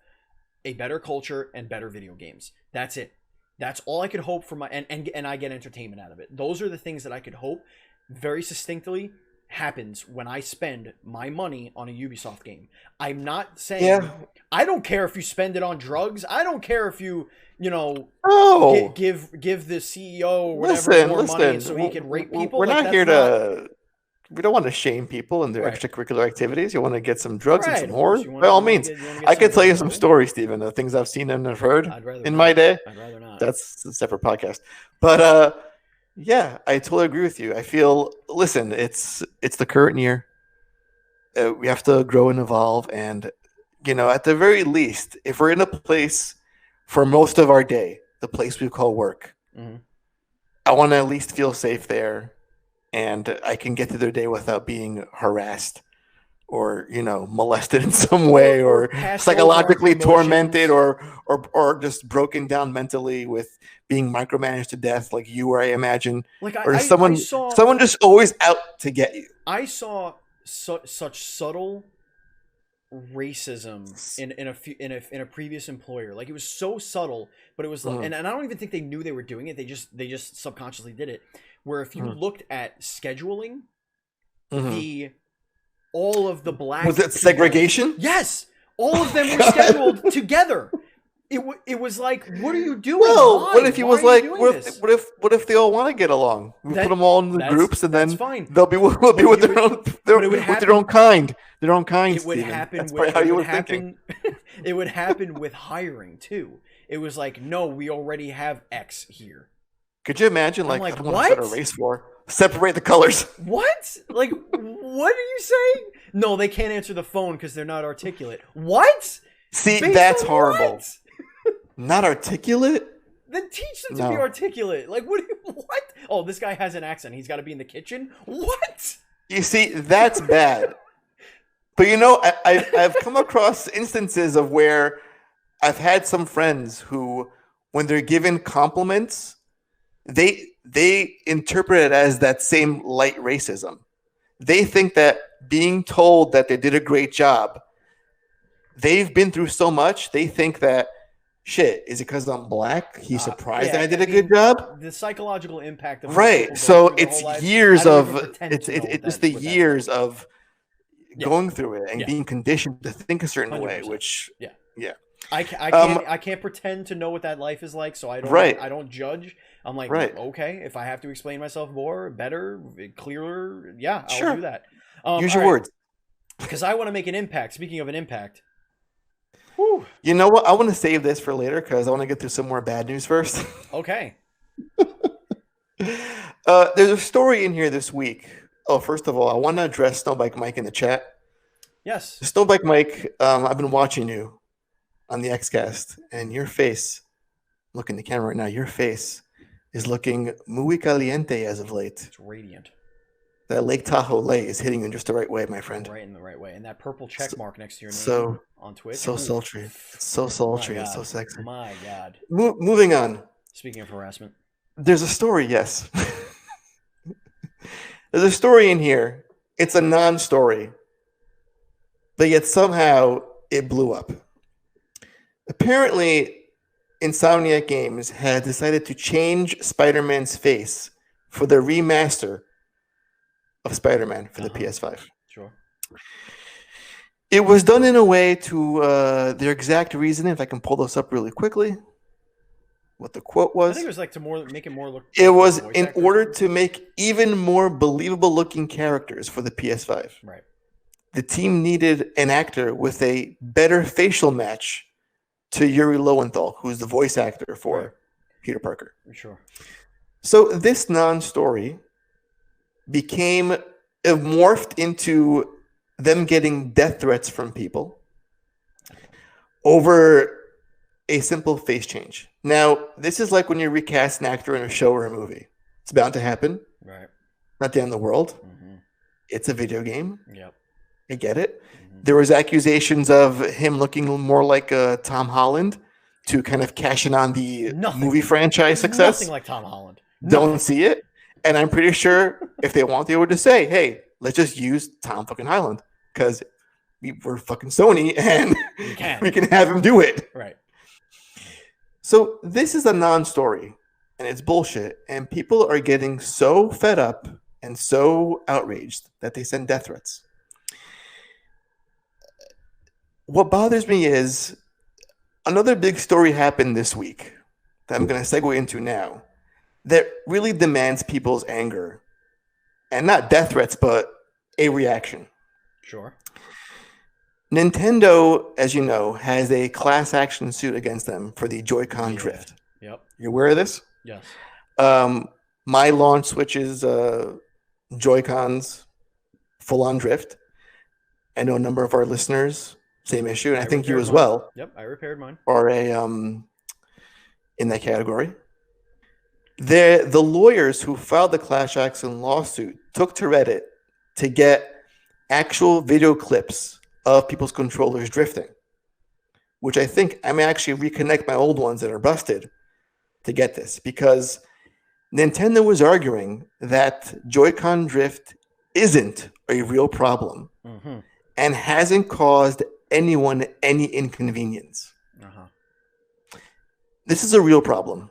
a better culture and better video games. That's it. That's all I could hope for and I get entertainment out of it. Those are the things that I could hope very succinctly happens when I spend my money on a Ubisoft game. I'm not saying I don't care if you spend it on drugs. I don't care if you give the CEO or whatever more money so he can rape people. We're not here to. We don't want to shame people and their extracurricular activities. You want to get some drugs and some whores? By all means. I can tell you some stories, Steven, the things I've seen and have heard in my day. I'd rather not. That's a separate podcast. But yeah, I totally agree with you. I feel, listen, it's the current year. We have to grow and evolve. And, at the very least, if we're in a place for most of our day, the place we call work, I want to at least feel safe there. And I can get through their day without being harassed or, molested in some way or psychologically tormented or just broken down mentally with being micromanaged to death like you or I imagine. Someone just always out to get you. I saw such subtle racism in a previous employer. Like, it was so subtle, but it was like, and I don't even think they knew they were doing it. They just subconsciously did it. Where if you looked at scheduling, all of the black was it segregation? Yes, all of them were scheduled together. It was like, what are you doing? Well, what if he was like, what if they all want to get along? We put them all in the groups, and then they'll be with their own their own kind. Their own kind. It would happen with how you were thinking. It would happen with hiring too. It was like, no, we already have X here. Could you imagine, like, I don't want to start a race war. Separate the colors. What? Like, what are you saying? No, they can't answer the phone because they're not articulate. What? See, that's horrible. Not articulate? Then teach them to be articulate. Like, what? Oh, this guy has an accent. He's got to be in the kitchen? What? You see, that's bad. But, I've come across instances of where I've had some friends who, when they're given compliments, they interpret it as that same light racism. They think that being told that they did a great job, they've been through so much, they think that, shit, is it because I'm black? He's surprised that I did a good job? The psychological impact of so it's years of it's the years of going through it and being conditioned to think a certain 100%. Way, which I can't pretend to know what that life is like, so I don't judge. I'm like, okay, if I have to explain myself more, better, clearer, I'll do that. Use your words. Because I want to make an impact. Speaking of an impact. Whew. You know what? I want to save this for later because I want to get through some more bad news first. Okay. There's a story in here this week. Oh, first of all, I want to address Snowbike Mike in the chat. Yes. Snowbike Mike, I've been watching you on the Xcast, and your face, look in the camera right now, your face is looking muy caliente as of late. It's radiant. That Lake Tahoe lay is hitting you in just the right way, my friend. Right in the right way. And that purple check mark next to your name on Twitch. So sultry. It's so sultry. It's so sexy. My God. Moving on. Speaking of harassment. There's a story, yes. There's a story in here. It's a non-story. But yet somehow it blew up. Apparently, Insomniac Games had decided to change Spider-Man's face for the remaster of Spider-Man for the PS5. Sure. It was done in a way to their exact reasoning, if I can pull this up really quickly, what the quote was. I think it was like to make it more look. It was in order to make even more believable looking characters for the PS5. Right. The team needed an actor with a better facial match to Yuri Lowenthal, who's the voice actor for Peter Parker. Sure. So this non-story became morphed into them getting death threats from people over a simple face change. Now, this is like when you recast an actor in a show or a movie. It's bound to happen. Right. Not the end of the world. Mm-hmm. It's a video game. Yep. I get it. There was accusations of him looking more like Tom Holland to kind of cash in on the movie franchise success. Nothing like Tom Holland. Don't see it. And I'm pretty sure if they want, they would just say, hey, let's just use Tom fucking Holland because we're fucking Sony and we can have him do it. Right. So this is a non-story and it's bullshit. And people are getting so fed up and so outraged that they send death threats. What bothers me is another big story happened this week that I'm going to segue into now that really demands people's anger. And not death threats, but a reaction. Sure. Nintendo, as you know, has a class action suit against them for the Joy-Con drift. Yep. You aware of this? Yes. My launch Switch's Joy-Cons full-on drift. I know a number of our listeners, same issue, and I think you as well. Yep, I repaired mine. Are in that category. The lawyers who filed the class action lawsuit took to Reddit to get actual video clips of people's controllers drifting, which I think I may actually reconnect my old ones that are busted to get this, because Nintendo was arguing that Joy-Con drift isn't a real problem and hasn't caused anyone any inconvenience. This is a real problem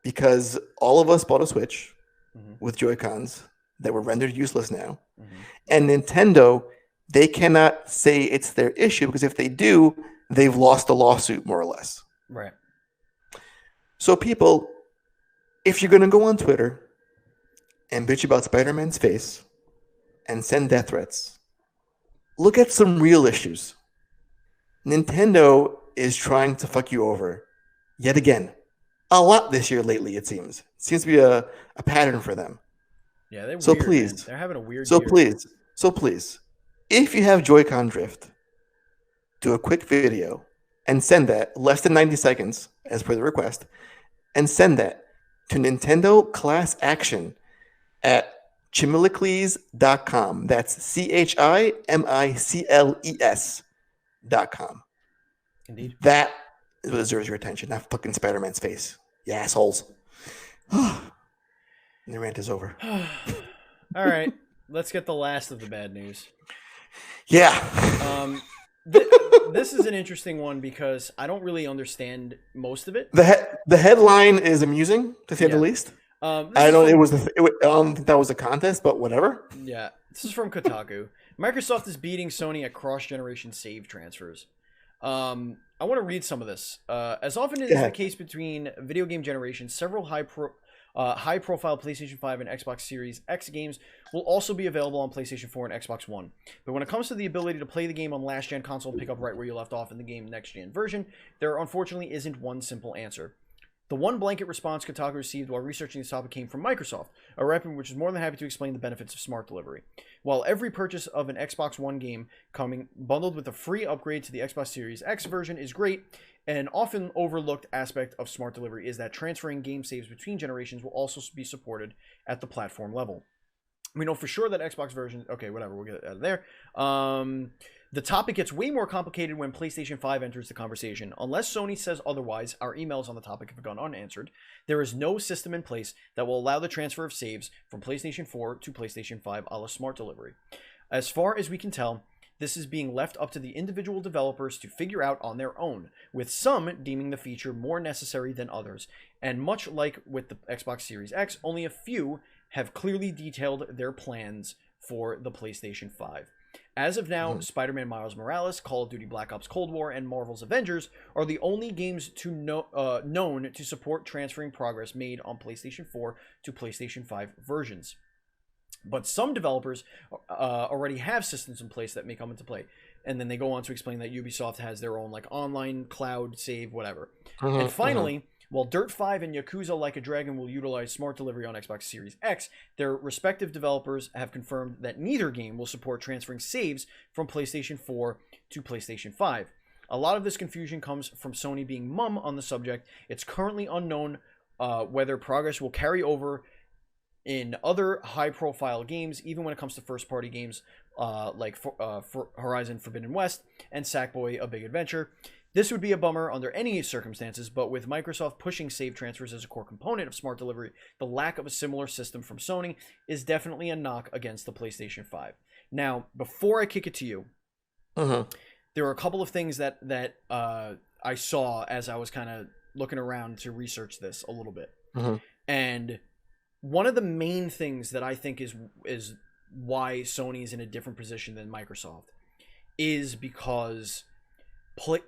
because all of us bought a Switch with Joy-Cons that were rendered useless now. And Nintendo, they cannot say it's their issue because if they do, they've lost the lawsuit more or less. Right. So people, if you're going to go on Twitter and bitch about Spider-Man's face and send death threats, look at some real issues. Nintendo is trying to fuck you over yet again. A lot this year lately, it seems. It seems to be a pattern for them. Yeah, they're so weird, please, man. They're having a weird so year. please, if you have Joy-Con drift, do a quick video and send that less than 90 seconds as per the request, and send that to Nintendo Class Action at chimicles.com. That's CHIMICLES.com. Indeed. That deserves your attention, not fucking Spider-Man's face. You assholes. And the rant is over. All right. Let's get the last of the bad news. Yeah. This is an interesting one because I don't really understand most of it. The headline is amusing, to say the least. I don't think that was a contest, but whatever. Yeah. This is from Kotaku. Microsoft is beating Sony at cross-generation save transfers. I want to read some of this. As often is the case between video game generations, several high-profile PlayStation 5 and Xbox Series X games will also be available on PlayStation 4 and Xbox One. But when it comes to the ability to play the game on last-gen console and pick up right where you left off in the game next-gen version, there unfortunately isn't one simple answer. The one blanket response Kotaku received while researching this topic came from Microsoft, a rep which is more than happy to explain the benefits of smart delivery. While every purchase of an Xbox One game coming bundled with a free upgrade to the Xbox Series X version is great, an often overlooked aspect of smart delivery is that transferring game saves between generations will also be supported at the platform level. We know for sure that Xbox version... Okay, whatever, we'll get it out of there. The topic gets way more complicated when PlayStation 5 enters the conversation. Unless Sony says otherwise, our emails on the topic have gone unanswered. There is no system in place that will allow the transfer of saves from PlayStation 4 to PlayStation 5 a la smart delivery. As far as we can tell, this is being left up to the individual developers to figure out on their own, with some deeming the feature more necessary than others. And much like with the Xbox Series X, only a few have clearly detailed their plans for the PlayStation 5. As of now, Spider-Man Miles Morales, Call of Duty Black Ops Cold War, and Marvel's Avengers are the only games known to support transferring progress made on PlayStation 4 to PlayStation 5 versions. But some developers already have systems in place that may come into play. And then they go on to explain that Ubisoft has their own online cloud save, whatever. And finally, while Dirt 5 and Yakuza Like a Dragon will utilize smart delivery on Xbox Series X, their respective developers have confirmed that neither game will support transferring saves from PlayStation 4 to PlayStation 5. A lot of this confusion comes from Sony being mum on the subject. It's currently unknown whether progress will carry over in other high-profile games, even when it comes to first-party games, for Horizon Forbidden West and Sackboy: A Big Adventure. This would be a bummer under any circumstances, but with Microsoft pushing save transfers as a core component of smart delivery, the lack of a similar system from Sony is definitely a knock against the PlayStation 5. Now, before I kick it to you, there are a couple of things that I saw as I was kind of looking around to research this a little bit. And one of the main things that I think is why Sony is in a different position than Microsoft is because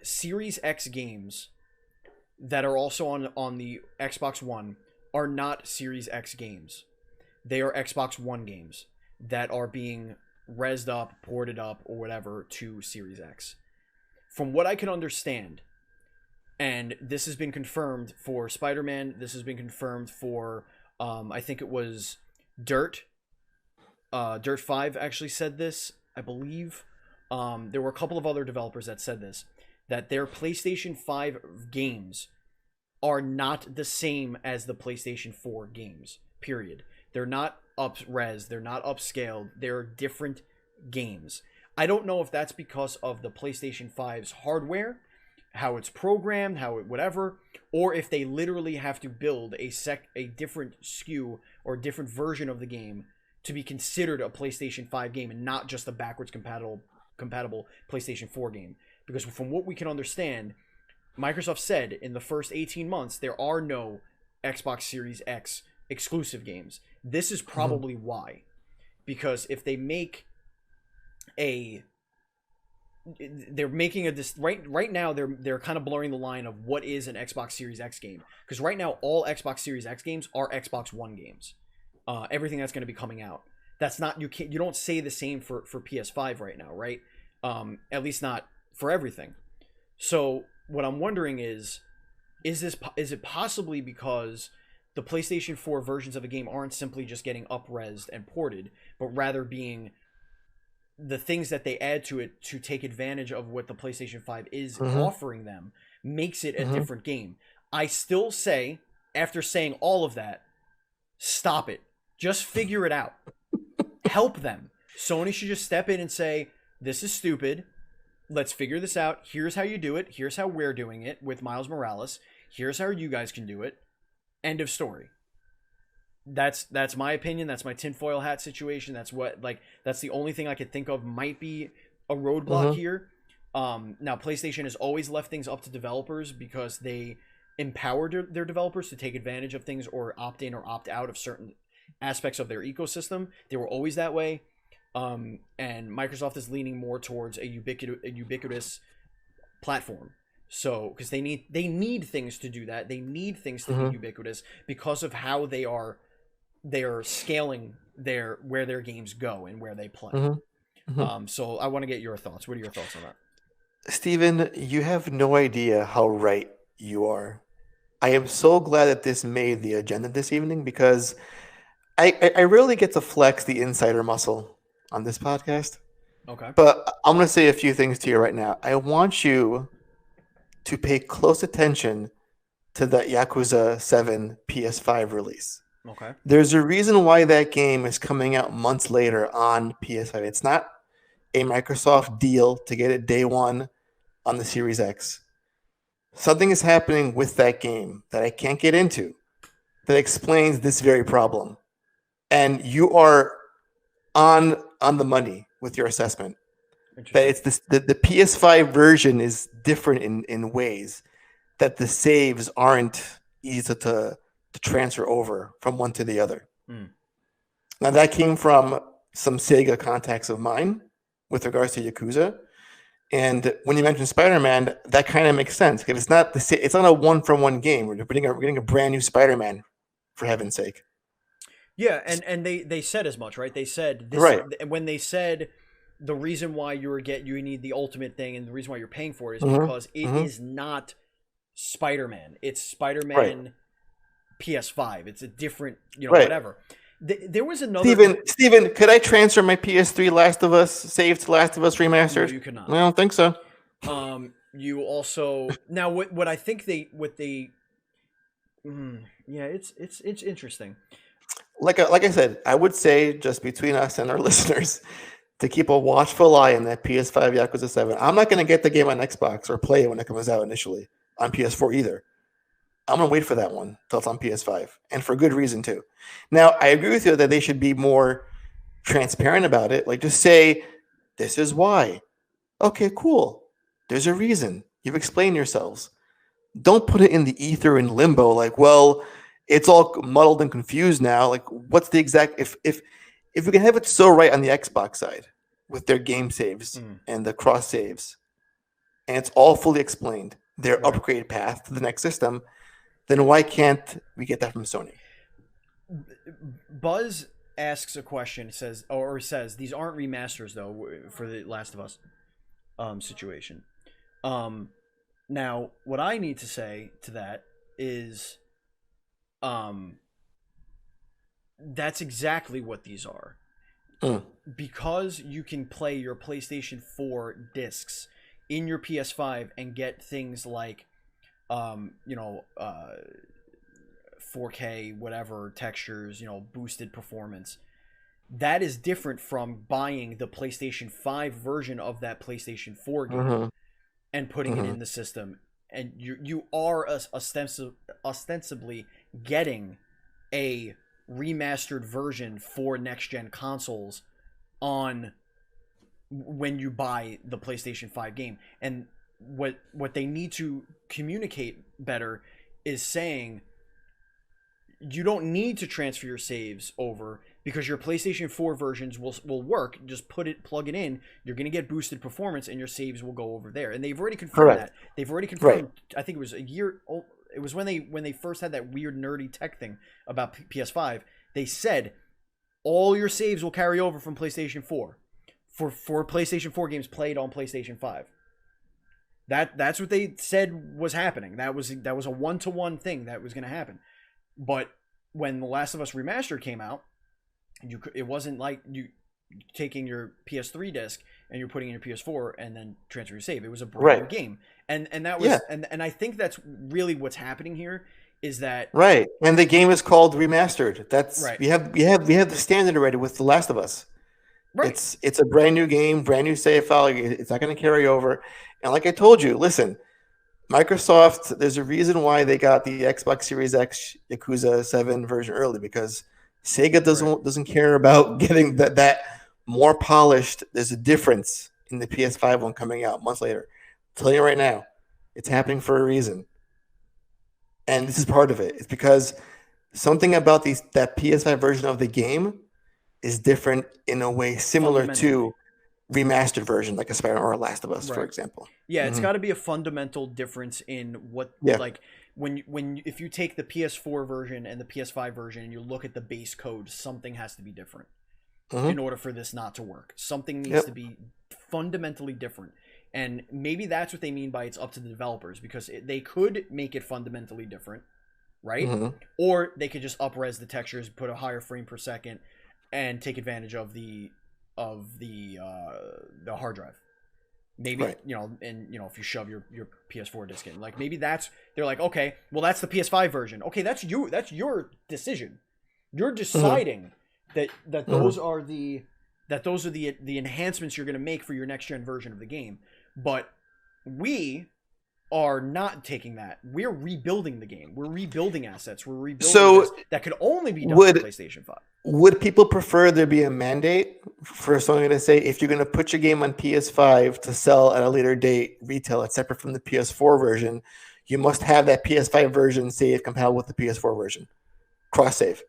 Series X games that are also on the Xbox One are not Series X games. They are Xbox One games that are being rezzed up, ported up, or whatever to Series X. From what I can understand, and this has been confirmed for Spider-Man, this has been confirmed for, I think it was Dirt 5 actually said this, I believe. There were a couple of other developers that said this, that their PlayStation 5 games are not the same as the PlayStation 4 games, period. They're not up-res, they're not upscaled, they're different games. I don't know if that's because of the PlayStation 5's hardware, how it's programmed, how it whatever, or if they literally have to build a different SKU or different version of the game to be considered a PlayStation 5 game and not just a backwards compatible PlayStation 4 game. Because from what we can understand, Microsoft said in the first 18 months there are no Xbox Series X exclusive games. This is probably why. Because if they make they're making right now they're kind of blurring the line of what is an Xbox Series X game, because right now all Xbox Series X games are Xbox One games. Everything that's going to be coming out, that's not, you don't say the same for PS5 right now, right? At least not for everything. So what I'm wondering is it possibly because the PlayStation 4 versions of a game aren't simply just getting up-resed and ported, but rather being the things that they add to it to take advantage of what the PlayStation 5 is offering them makes it a different game. I still say, after saying all of that, stop it. Just figure it out. Help them. Sony should just step in and say, this is stupid. Let's figure this out. Here's how you do it. Here's how we're doing it with Miles Morales. Here's how you guys can do it. End of story. That's my opinion. That's my tinfoil hat situation. That's the only thing I could think of might be a roadblock here. Now, PlayStation has always left things up to developers because they empower their developers to take advantage of things or opt in or opt out of certain aspects of their ecosystem. They were always that way. And Microsoft is leaning more towards a ubiquitous platform. So, because they need things to do that. They need things to be ubiquitous because of how they are scaling where their games go and where they play. So I want to get your thoughts. What are your thoughts on that? Steven, you have no idea how right you are. I am so glad that this made the agenda this evening, because I rarely get to flex the insider muscle on this podcast. Okay. But I'm going to say a few things to you right now. I want you to pay close attention to that Yakuza 7 PS5 release. Okay. There's a reason why that game is coming out months later on PS5. It's not a Microsoft deal to get it day one on the Series X. Something is happening with that game that I can't get into that explains this very problem. And you are on the money with your assessment. That it's the PS5 version is different in ways that the saves aren't easy to transfer over from one to the other. Now, that came from some Sega contacts of mine with regards to Yakuza. And when you mentioned Spider-Man, that kind of makes sense, because it's not a one-for-one game. We're getting a brand new Spider-Man, for heaven's sake. Yeah, and they said as much, right? They said this, right when they said the reason why you need the ultimate thing and the reason why you're paying for it is because it is not Spider-Man. It's Spider-Man PS5. It's a different, whatever. There was another. Steven, could I transfer my PS3 Last of Us save to Last of Us Remastered? No, you could not. I don't think so. You also now what I think it's interesting. Like I said, I would say, just between us and our listeners, to keep a watchful eye on that PS5 Yakuza 7. I'm not going to get the game on Xbox or play it when it comes out initially on PS4 either. I'm going to wait for that one till it's on PS5, and for good reason too. Now, I agree with you that they should be more transparent about it. Like, just say, this is why. Okay, cool. There's a reason. You've explained yourselves. Don't put it in the ether in limbo. Like, well, it's all muddled and confused now. Like, what's the exact if we can have it so right on the Xbox side with their game saves and the cross saves, and it's all fully explained, their upgrade path to the next system, then why can't we get that from Sony? Buzz asks a question, says these aren't remasters though for the Last of Us situation. Now what I need to say to that is that's exactly what these are. Because you can play your PlayStation 4 discs in your PS5 and get things like 4K whatever textures, boosted performance. That is different from buying the PlayStation 5 version of that PlayStation 4 game and putting it in the system, and you are ostensibly getting a remastered version for next gen consoles on when you buy the PlayStation 5 game. And what they need to communicate better is saying you don't need to transfer your saves over because your PlayStation 4 versions will work. Just plug it in. You're going to get boosted performance, and your saves will go over there. And they've already confirmed that. They've already confirmed. Right. I think it was a year. It was when they first had that weird nerdy tech thing about PS5. They said all your saves will carry over from PlayStation 4 for PlayStation 4 games played on PlayStation 5. That's what they said was happening. That was a 1-to-1 thing that was going to happen. But when The Last of Us Remastered came out, it wasn't like you taking your PS3 disc and you're putting in your PS4 and then transfer your save. It was a brand new game, and that was and I think that's really what's happening here is that and the game is called Remastered. That's we have the standard already with The Last of Us. It's a brand new game, brand new save file. It's not going to carry over. And like I told you, listen. Microsoft, there's a reason why they got the Xbox Series X Yakuza 7 version early, because Sega doesn't care about getting that more polished. There's a difference in the PS5 one coming out months later. I'm telling you right now, it's happening for a reason. And this is part of it. It's because something about that PS5 version of the game is different in a way similar to remastered version like a Spider-Man or a Last of Us, for example. Yeah, it's got to be a fundamental difference in what like if you take the PS4 version and the PS5 version and you look at the base code, something has to be different in order for this not to work. Something needs to be fundamentally different. And maybe that's what they mean by it's up to the developers, because they could make it fundamentally different, right? Or they could just up-res the textures, put a higher frame per second, and take advantage of the hard drive. Maybe if you shove your PS4 disc in, like maybe they're like, okay, well that's the PS5 version. Okay, that's your decision. You're deciding that those are the enhancements you're going to make for your next gen version of the game. But we are not taking that. We're rebuilding the game. We're rebuilding assets. We're rebuilding that could only be done with PlayStation 5. Would people prefer there be a mandate for Sony to say, if you're going to put your game on PS5 to sell at a later date, retail it separate from the PS4 version, you must have that PS5 version save compatible with the PS4 version, cross save?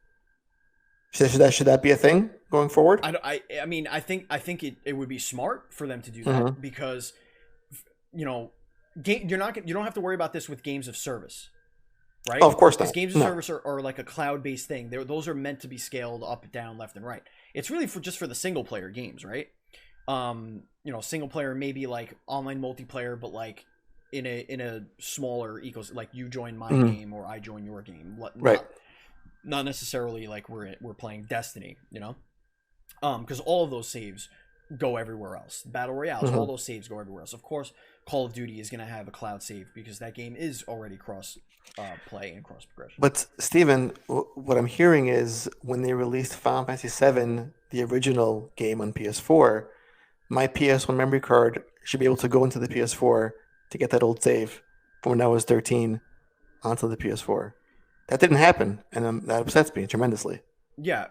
Should that be a thing going forward? I mean, I think it would be smart for them to do that because, you don't have to worry about this with games of service. Right? Oh, of course not. Because games of service are like a cloud-based thing. Those are meant to be scaled up, down, left, and right. It's really just for the single-player games, right? Single-player maybe like online multiplayer, but like in a smaller ecosystem. Like you join my game or I join your game. Not necessarily like we're playing Destiny, because all of those saves go everywhere else. Battle Royales, all those saves go everywhere else. Of course, Call of Duty is going to have a cloud save because that game is already cross play and cross progression. But Steven, what I'm hearing is when they released Final Fantasy VII, the original game on PS4, my PS1 memory card should be able to go into the PS4 to get that old save from when I was 13 onto the PS4. That didn't happen, and that upsets me tremendously. Yeah.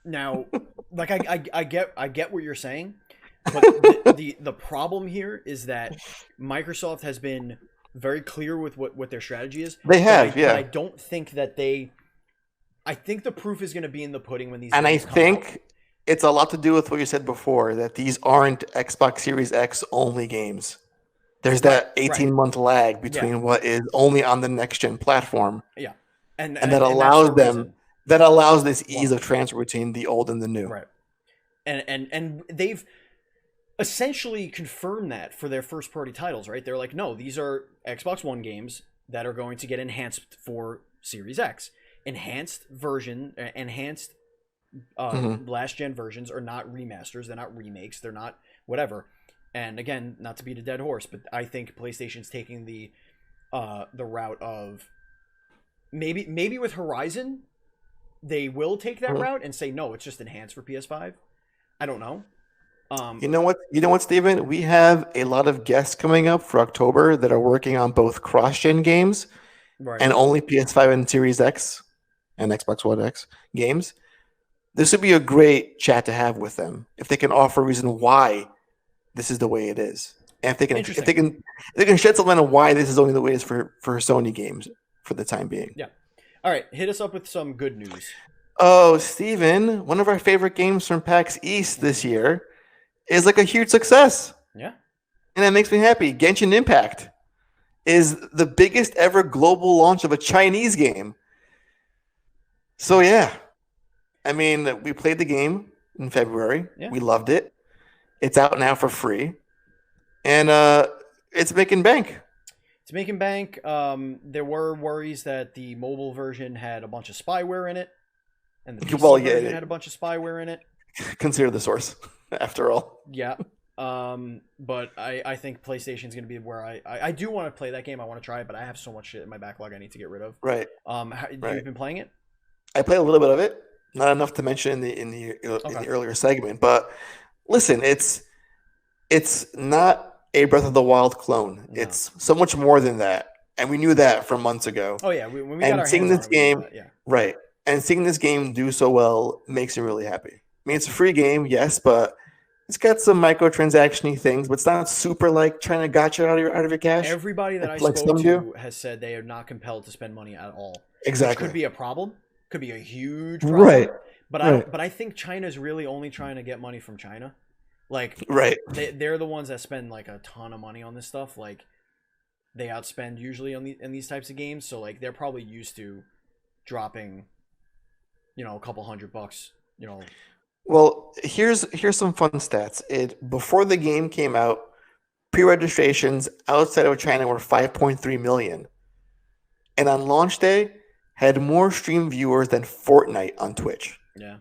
Now, like I get what you're saying, but the problem here is that Microsoft has been very clear with what their strategy is. They have, but I don't think that they. I think the proof is going to be in the pudding when these. And I games come think out. it's a lot to do with what you said before, that these aren't Xbox Series X only games. There's that 18-month lag between what is only on the next gen platform. Yeah, and that allows them that allows this ease of transfer between the old and the new. Right. And they've essentially confirmed that for their first party titles, right? They're like, no, these are Xbox One games that are going to get enhanced for Series X. Enhanced last gen versions are not remasters, they're not remakes, they're not whatever. And again, not to beat a dead horse, but I think PlayStation's taking the route of maybe with Horizon they will take that route and say no, it's just enhanced for PS5. I don't know. You know what, Steven? We have a lot of guests coming up for October that are working on both cross-gen games and only PS5 and Series X and Xbox One X games. This would be a great chat to have with them if they can offer a reason why this is the way it is, and if they can shed some light on why this is only the way it is for Sony games for the time being. Yeah. All right, hit us up with some good news. Oh, Steven, one of our favorite games from PAX East this year is like a huge success. Yeah. And that makes me happy. Genshin Impact is the biggest ever global launch of a Chinese game. So yeah, I mean, we played the game in February. Yeah. We loved it. It's out now for free, and it's making bank. It's making bank. There were worries that the mobile version had a bunch of spyware in it, and the PC version had a bunch of spyware in it. Consider the source, after all. Yeah. But I think PlayStation's going to be where I do want to play that game. I want to try it, but I have so much shit in my backlog I need to get rid of. Right. You've been playing it? I played a little bit of it, not enough to mention in the earlier segment. But listen, it's not a Breath of the Wild clone. No. It's so much more than that, and we knew that from months ago. Oh yeah, when we got our seeing hands this game, right, and seeing this game do so well makes me really happy. I mean, it's a free game, yes, but it's got some microtransaction-y things, but it's not super like trying to gotcha out of your cash. Everybody that I spoke to has said they are not compelled to spend money at all. Exactly. Which could be a problem. Could be a huge problem. Right. But I think China's really only trying to get money from China. Like, they're the ones that spend like a ton of money on this stuff. Like, they outspend usually in these types of games. So like, they're probably used to dropping, a couple $100. Well, here's some fun stats. Before the game came out, pre-registrations outside of China were 5.3 million, and on launch day had more stream viewers than Fortnite on Twitch. Yeah,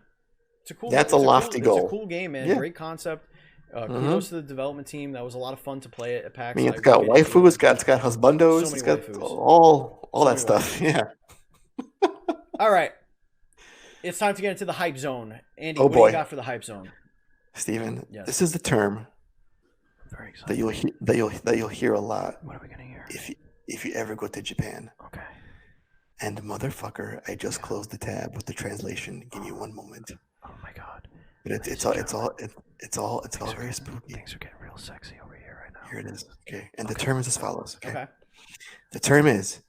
it's a cool. That's a lofty goal. It's a cool game, man. Yeah. Great concept. Kudos to the development team. That was a lot of fun to play it at PAX. I mean, it's got waifus, it's got husbandos, it's got all that stuff. Yeah. All right. It's time to get into the hype zone. Andy, what do you got for the hype zone? Steven, this is the term very excited. that you'll hear a lot. What are we gonna hear? If you ever go to Japan. Okay. And motherfucker, I just closed the tab with the translation. Give me one moment. Oh my god. But it's all very spooky. Things are getting real sexy over here right now. Here it is. Okay. And the term is as follows. Okay. The term is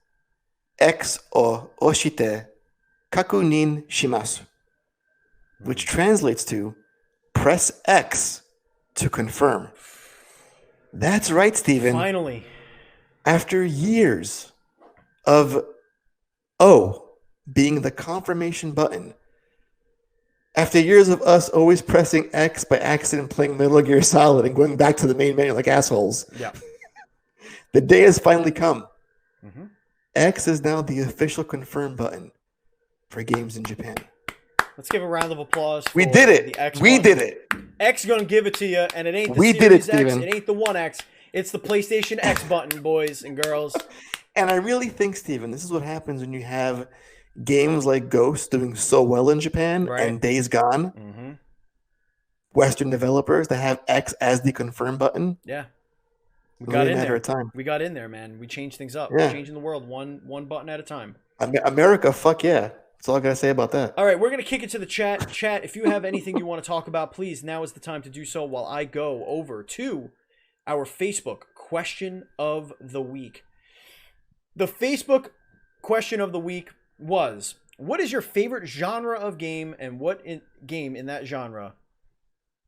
X o oshite kakunin shimasu, which translates to press X to confirm. That's right, Steven. Finally. After years of O being the confirmation button, after years of us always pressing X by accident playing Metal Gear Solid and going back to the main menu like assholes, the day has finally come. Mm-hmm. X is now the official confirm button for games in Japan. Let's give a round of applause for we did it. The X we button. did it. X gonna give it to you, and it ain't the we Series did it, X. Steven. It ain't the One X. It's the PlayStation X button, boys and girls. And I really think, Steven, this is what happens when you have games like Ghost doing so well in Japan and Days Gone. Mm-hmm. Western developers that have X as the confirm button. Yeah. We It's got only a in matter there. of time. We got in there, man. We changed things up. Yeah. Changing the world one button at a time. America, fuck yeah. That's all I gotta say about that. All right, we're going to kick it to the chat. Chat, if you have anything you want to talk about, please, now is the time to do so while I go over to our Facebook question of the week. The Facebook question of the week was, what is your favorite genre of game, and what game in that genre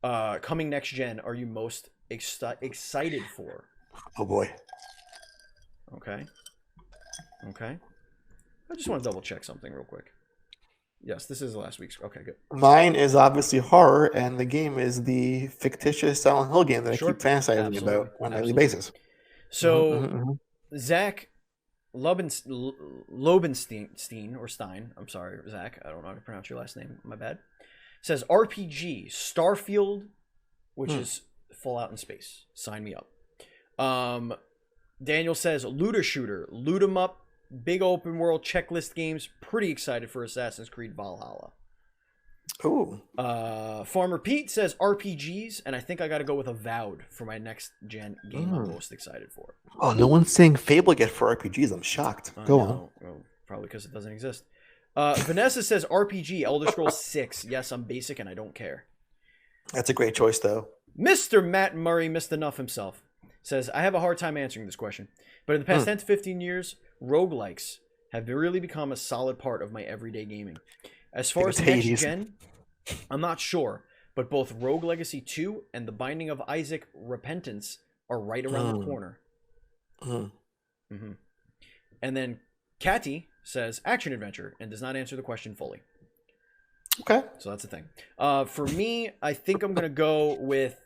coming next gen are you most excited for? Oh boy. Okay. I just want to double check something real quick. Yes, this is last week's. Okay, good. Mine is obviously horror, and the game is the fictitious Silent Hill game that Sure. I keep fantasizing about on a daily basis. So, Zach Lobenstein, or Stein, I'm sorry, Zach, I don't know how to pronounce your last name, my bad, says RPG, Starfield, which is Fallout in space. Sign me up. Daniel says looter shooter, loot 'em up, big open world checklist games. Pretty excited for Assassin's Creed Valhalla. Ooh. Farmer Pete says RPGs, and I think I got to go with Avowed for my next gen game I'm most excited for. Oh, no one's saying Fable yet for RPGs. I'm shocked. Go on. Well, probably because it doesn't exist. Vanessa says RPG, Elder Scrolls 6. Yes, I'm basic and I don't care. That's a great choice, though. Mr. Matt Murray, Mr. Nuff himself, says, I have a hard time answering this question, but in the past 10 to 15 years, roguelikes have really become a solid part of my everyday gaming. As far as next gen, I'm not sure, but both Rogue Legacy 2 and The Binding of Isaac Repentance are right around the corner. And then Catty says action adventure and does not answer the question fully. Okay. So that's the thing. For me, I think I'm going to go with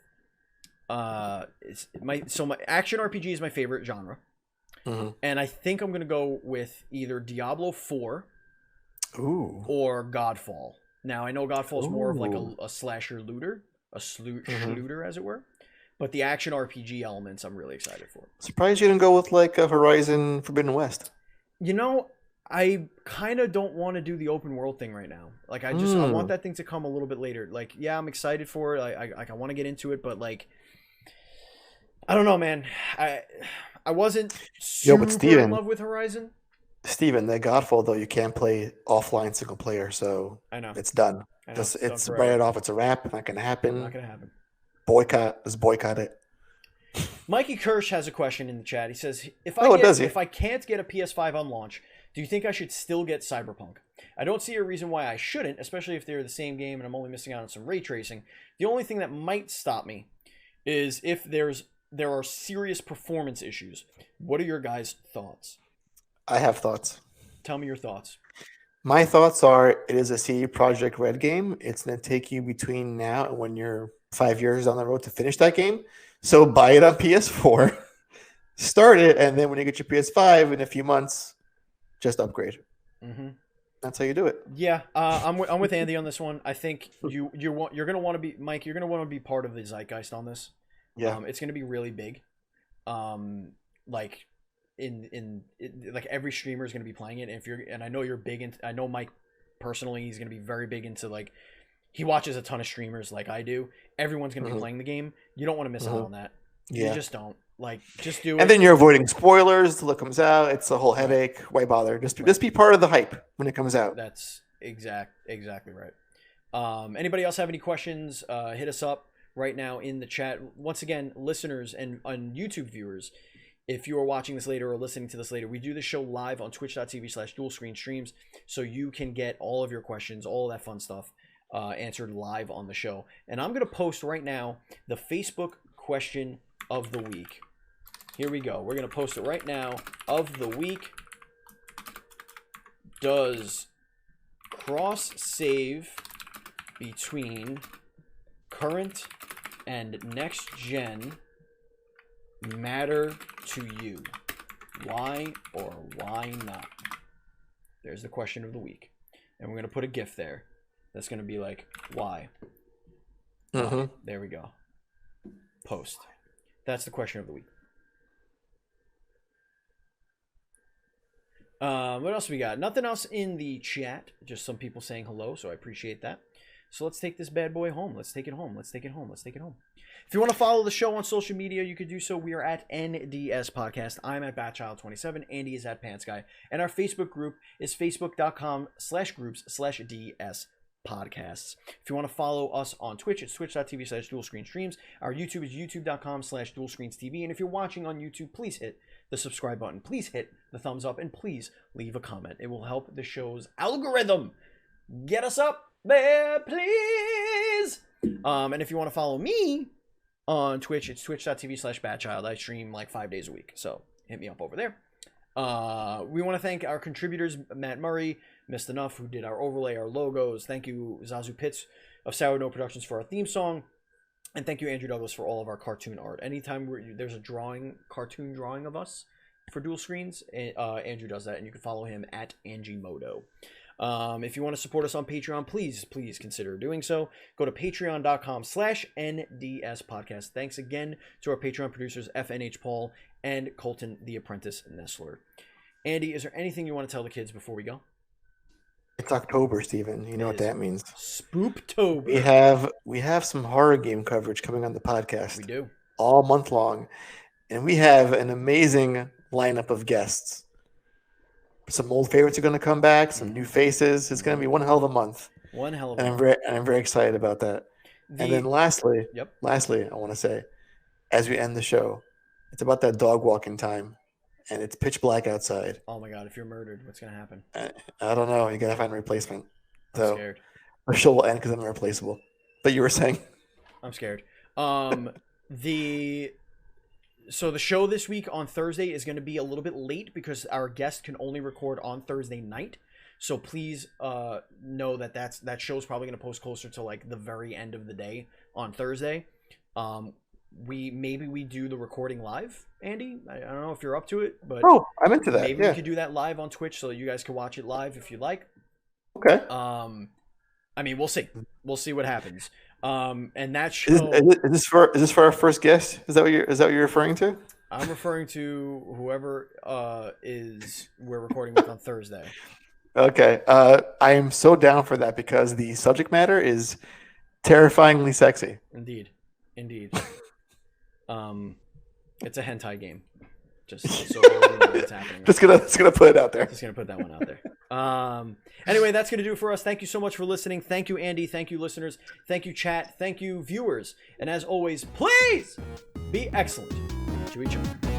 my action RPG is my favorite genre. And I think I'm going to go with either Diablo 4 or Godfall. Now, I know Godfall is more of like a slasher looter, a shooter, as it were. But the action RPG elements, I'm really excited for. Surprised you didn't go with like a Horizon Forbidden West. You know, I kind of don't want to do the open world thing right now. Like, I want that thing to come a little bit later. Like, yeah, I'm excited for it. I want to get into it, but like, I don't know, man. I wasn't super in love with Horizon. Steven, the Godfall, though, you can't play offline single player, so I know it's done. It's write it off. It's a wrap. Not going to happen. Not going to happen. Boycott. Let's boycott it. Mikey Kirsch has a question in the chat. He says, if I can't get a PS5 on launch, do you think I should still get Cyberpunk? I don't see a reason why I shouldn't, especially if they're the same game and I'm only missing out on some ray tracing. The only thing that might stop me is if there are serious performance issues. What are your guys' thoughts? I have thoughts. Tell me your thoughts. My thoughts are, it is a CD Projekt Red game. It's going to take you between now and when you're 5 years down the road to finish that game. So buy it on PS4, start it, and then when you get your PS5 in a few months, just upgrade. That's how you do it. Yeah, I'm with Andy on this one. I think you're going to want to be, Mike, you're going to want to be part of the zeitgeist on this. Yeah, it's going to be really big. Like like every streamer is going to be playing it. And I know you're big into. I know Mike personally. He's going to be very big into, like, he watches a ton of streamers like I do. Everyone's going to be playing the game. You don't want to miss out on that. You just don't. Like, just do it. And then you're avoiding spoilers till it comes out. It's a whole headache. Why bother? Just be part of the hype when it comes out. That's exactly right. Anybody else have any questions? Hit us up right now in the chat. Once again, listeners and YouTube viewers, if you are watching this later or listening to this later, we do the show live on twitch.tv/dualscreenstreams, so you can get all of your questions, all of that fun stuff answered live on the show. And I'm going to post right now the Facebook question of the week. Here we go. We're going to post it right now. Of the week. Does cross save between current and next gen matter to you? Why or why not? There's the question of the week. And we're going to put a GIF there. That's going to be like, why? There we go. Post. That's the question of the week. What else we got? Nothing else in the chat. Just some people saying hello, so I appreciate that. So let's take this bad boy home. Let's take it home. Let's take it home. Let's take it home. If you want to follow the show on social media, you could do so. We are at NDS Podcast. I'm at Batchild27. Andy is at PantsGuy. And our Facebook group is facebook.com/groups/DS podcasts. If you want to follow us on Twitch, it's twitch.tv/dualscreenstreams. Our YouTube is youtube.com/dualscreens.tv. And if you're watching on YouTube, please hit the subscribe button. Please hit the thumbs up. And please leave a comment. It will help the show's algorithm get us up there, please. And if you want to follow me on Twitch, it's twitch.tv/Batchild. I stream like 5 days a week, so hit me up over there. We want to thank our contributors, Matt Murray, Missed Enough, who did our overlay, our logos. Thank you, Zazu Pitts of Sourdough Productions for our theme song. And thank you, Andrew Douglas, for all of our cartoon art. Anytime there's a cartoon drawing of us for Dual Screens, Andrew does that, and you can follow him at AngieMoto. If you want to support us on Patreon, please consider doing so. Go to patreon.com/NDS podcast. Thanks again to our Patreon producers, FNH Paul and Colton the Apprentice Nestler. Andy, is there anything you want to tell the kids before we go? It's October, Steven. You know what that means. Spooptober. We have some horror game coverage coming on the podcast. We do. All month long. And we have an amazing lineup of guests. Some old favorites are going to come back, some new faces. It's going to be one hell of a month. One hell of a month. And I'm very excited about that. And then lastly, I want to say, as we end the show, it's about that dog walking time. And it's pitch black outside. Oh my God, if you're murdered, what's going to happen? I don't know. You got to find a replacement. I'm scared. Our show will end because I'm irreplaceable. But you were saying? I'm scared. So the show this week on Thursday is going to be a little bit late because our guest can only record on Thursday night. So please know that show's probably going to post closer to like the very end of the day on Thursday. We do the recording live, Andy. I don't know if you're up to it, but I'm into that. Maybe we could do that live on Twitch so you guys can watch it live if you like. Okay. I mean, we'll see. We'll see what happens. And that show is this for our first guest? Is that what you're referring to? I'm referring to whoever we're recording with on Thursday. Okay. I am so down for that because the subject matter is terrifyingly sexy. Indeed. It's a hentai game. Just so we know what's happening. Just gonna put it out there. Just gonna put that one out there. Anyway, that's gonna do it for us. Thank you so much for listening. Thank you, Andy. Thank you, listeners. Thank you, chat. Thank you, viewers. And as always, please be excellent to each other.